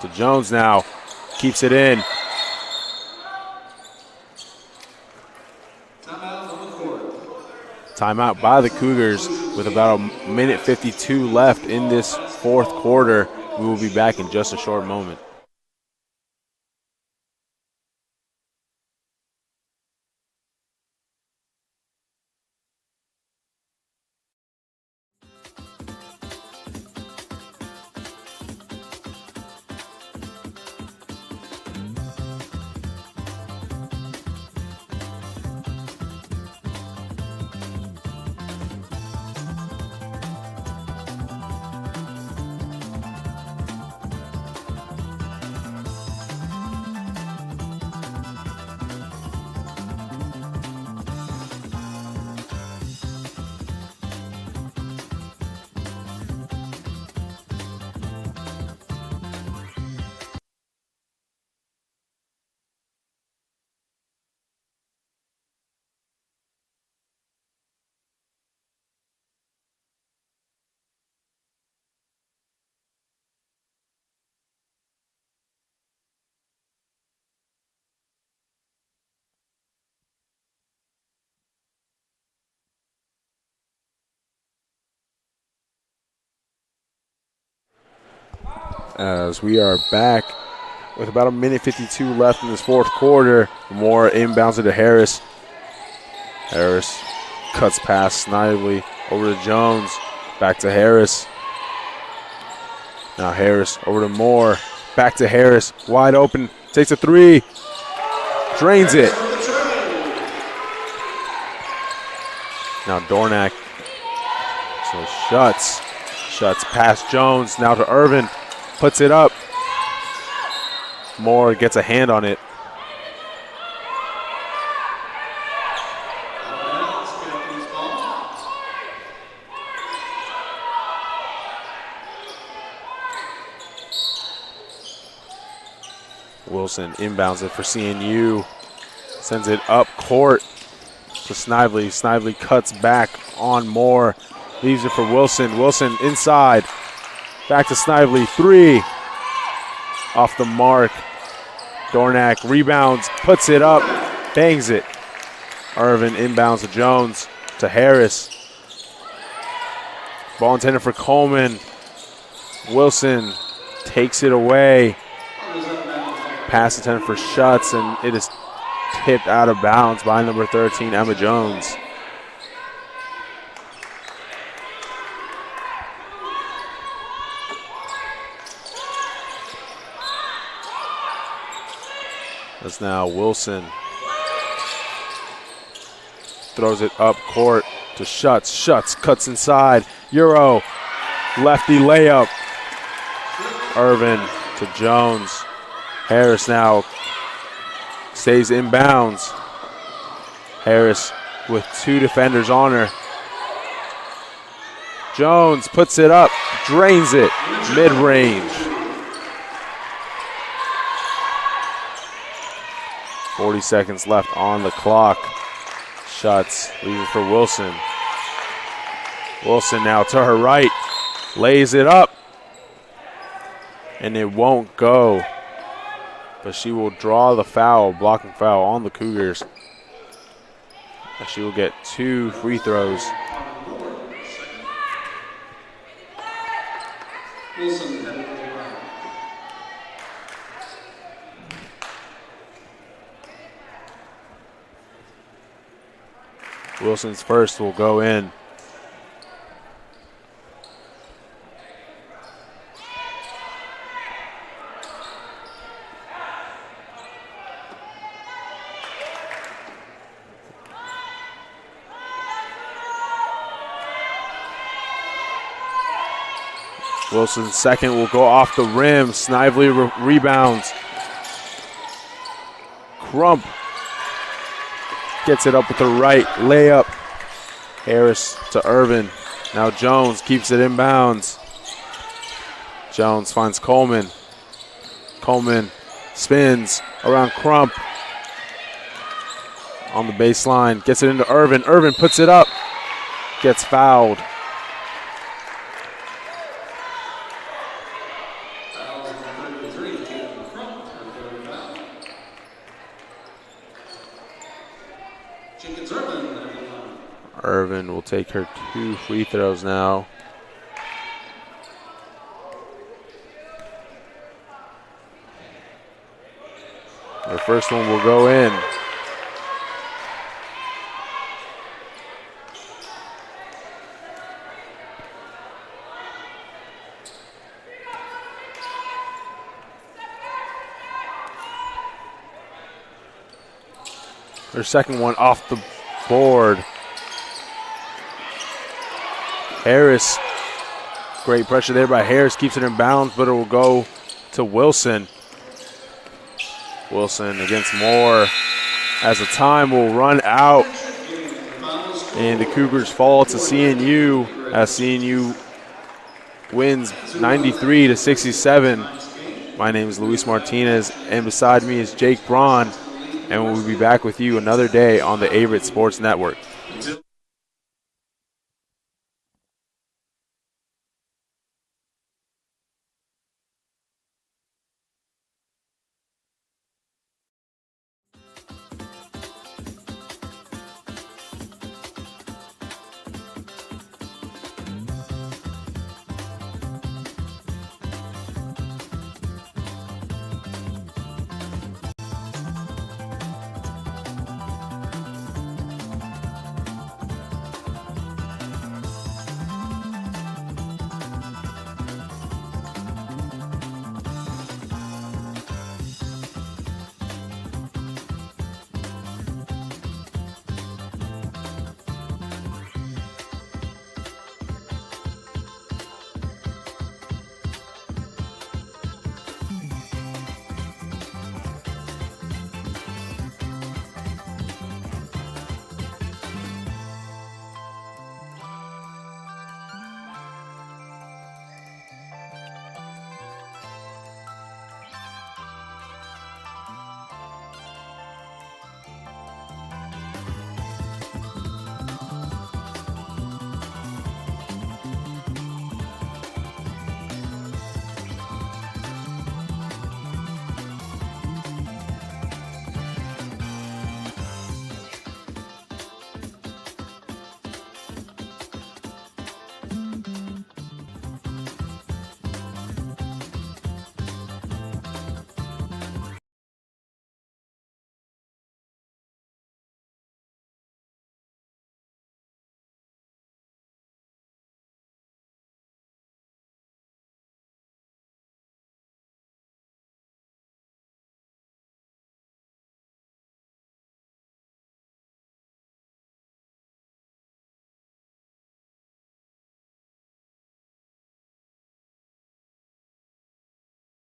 S4: To Jones now. Keeps it in. Timeout by the Cougars with about a minute 52 left in this fourth quarter. We will be back in just a short moment. as we are back with about 1:52 left in this fourth quarter. Moore inbounds it to Harris. Harris cuts past Snively over to Jones. Back to Harris. Now Harris over to Moore. Back to Harris. Wide open. Takes a three. Drains it. Now Dornack. So Shuts. Shuts past Jones. Now to Irvin. Puts it up. Moore gets a hand on it. Wilson inbounds it for CNU. Sends it up court to Snively. Snively cuts back on Moore. Leaves it for Wilson. Wilson inside. Back to Snively. Three. Off the mark. Dornack rebounds. Puts it up. Bangs it. Irvin inbounds to Jones. To Harris. Ball intended for Coleman. Wilson takes it away. Pass intended for Shuts, and it is tipped out of bounds by number 13, Emma Jones. That's now Wilson. Throws it up court to Shuts. Shuts cuts inside. Euro. Lefty layup. Irvin to Jones. Harris now stays inbounds. Harris with two defenders on her. Jones puts it up, drains it, mid-range. 40 seconds left on the clock. Shuts, leaves it for Wilson. Wilson now to her right, lays it up, and it won't go. But she will draw the foul, blocking foul on the Cougars. She will get 2 free throws. Wilson's first will go in. Wilson's second will go off the rim. Snively rebounds. Crump gets it up with the right layup. Harris to Irvin. Now Jones keeps it inbounds. Jones finds Coleman. Coleman spins around Crump. On the baseline, gets it into Irvin. Irvin puts it up. Gets fouled. Irvin will take her 2 free throws now. Her first one will go in. Her second one off the board. Harris, great pressure there by Harris, keeps it in bounds, but it will go to Wilson. Wilson against Moore as the time will run out. And the Cougars fall to CNU as CNU wins 93-67. My name is Luis Martinez, and beside me is Jake Braun, and we'll be back with you another day on the Averett Sports Network.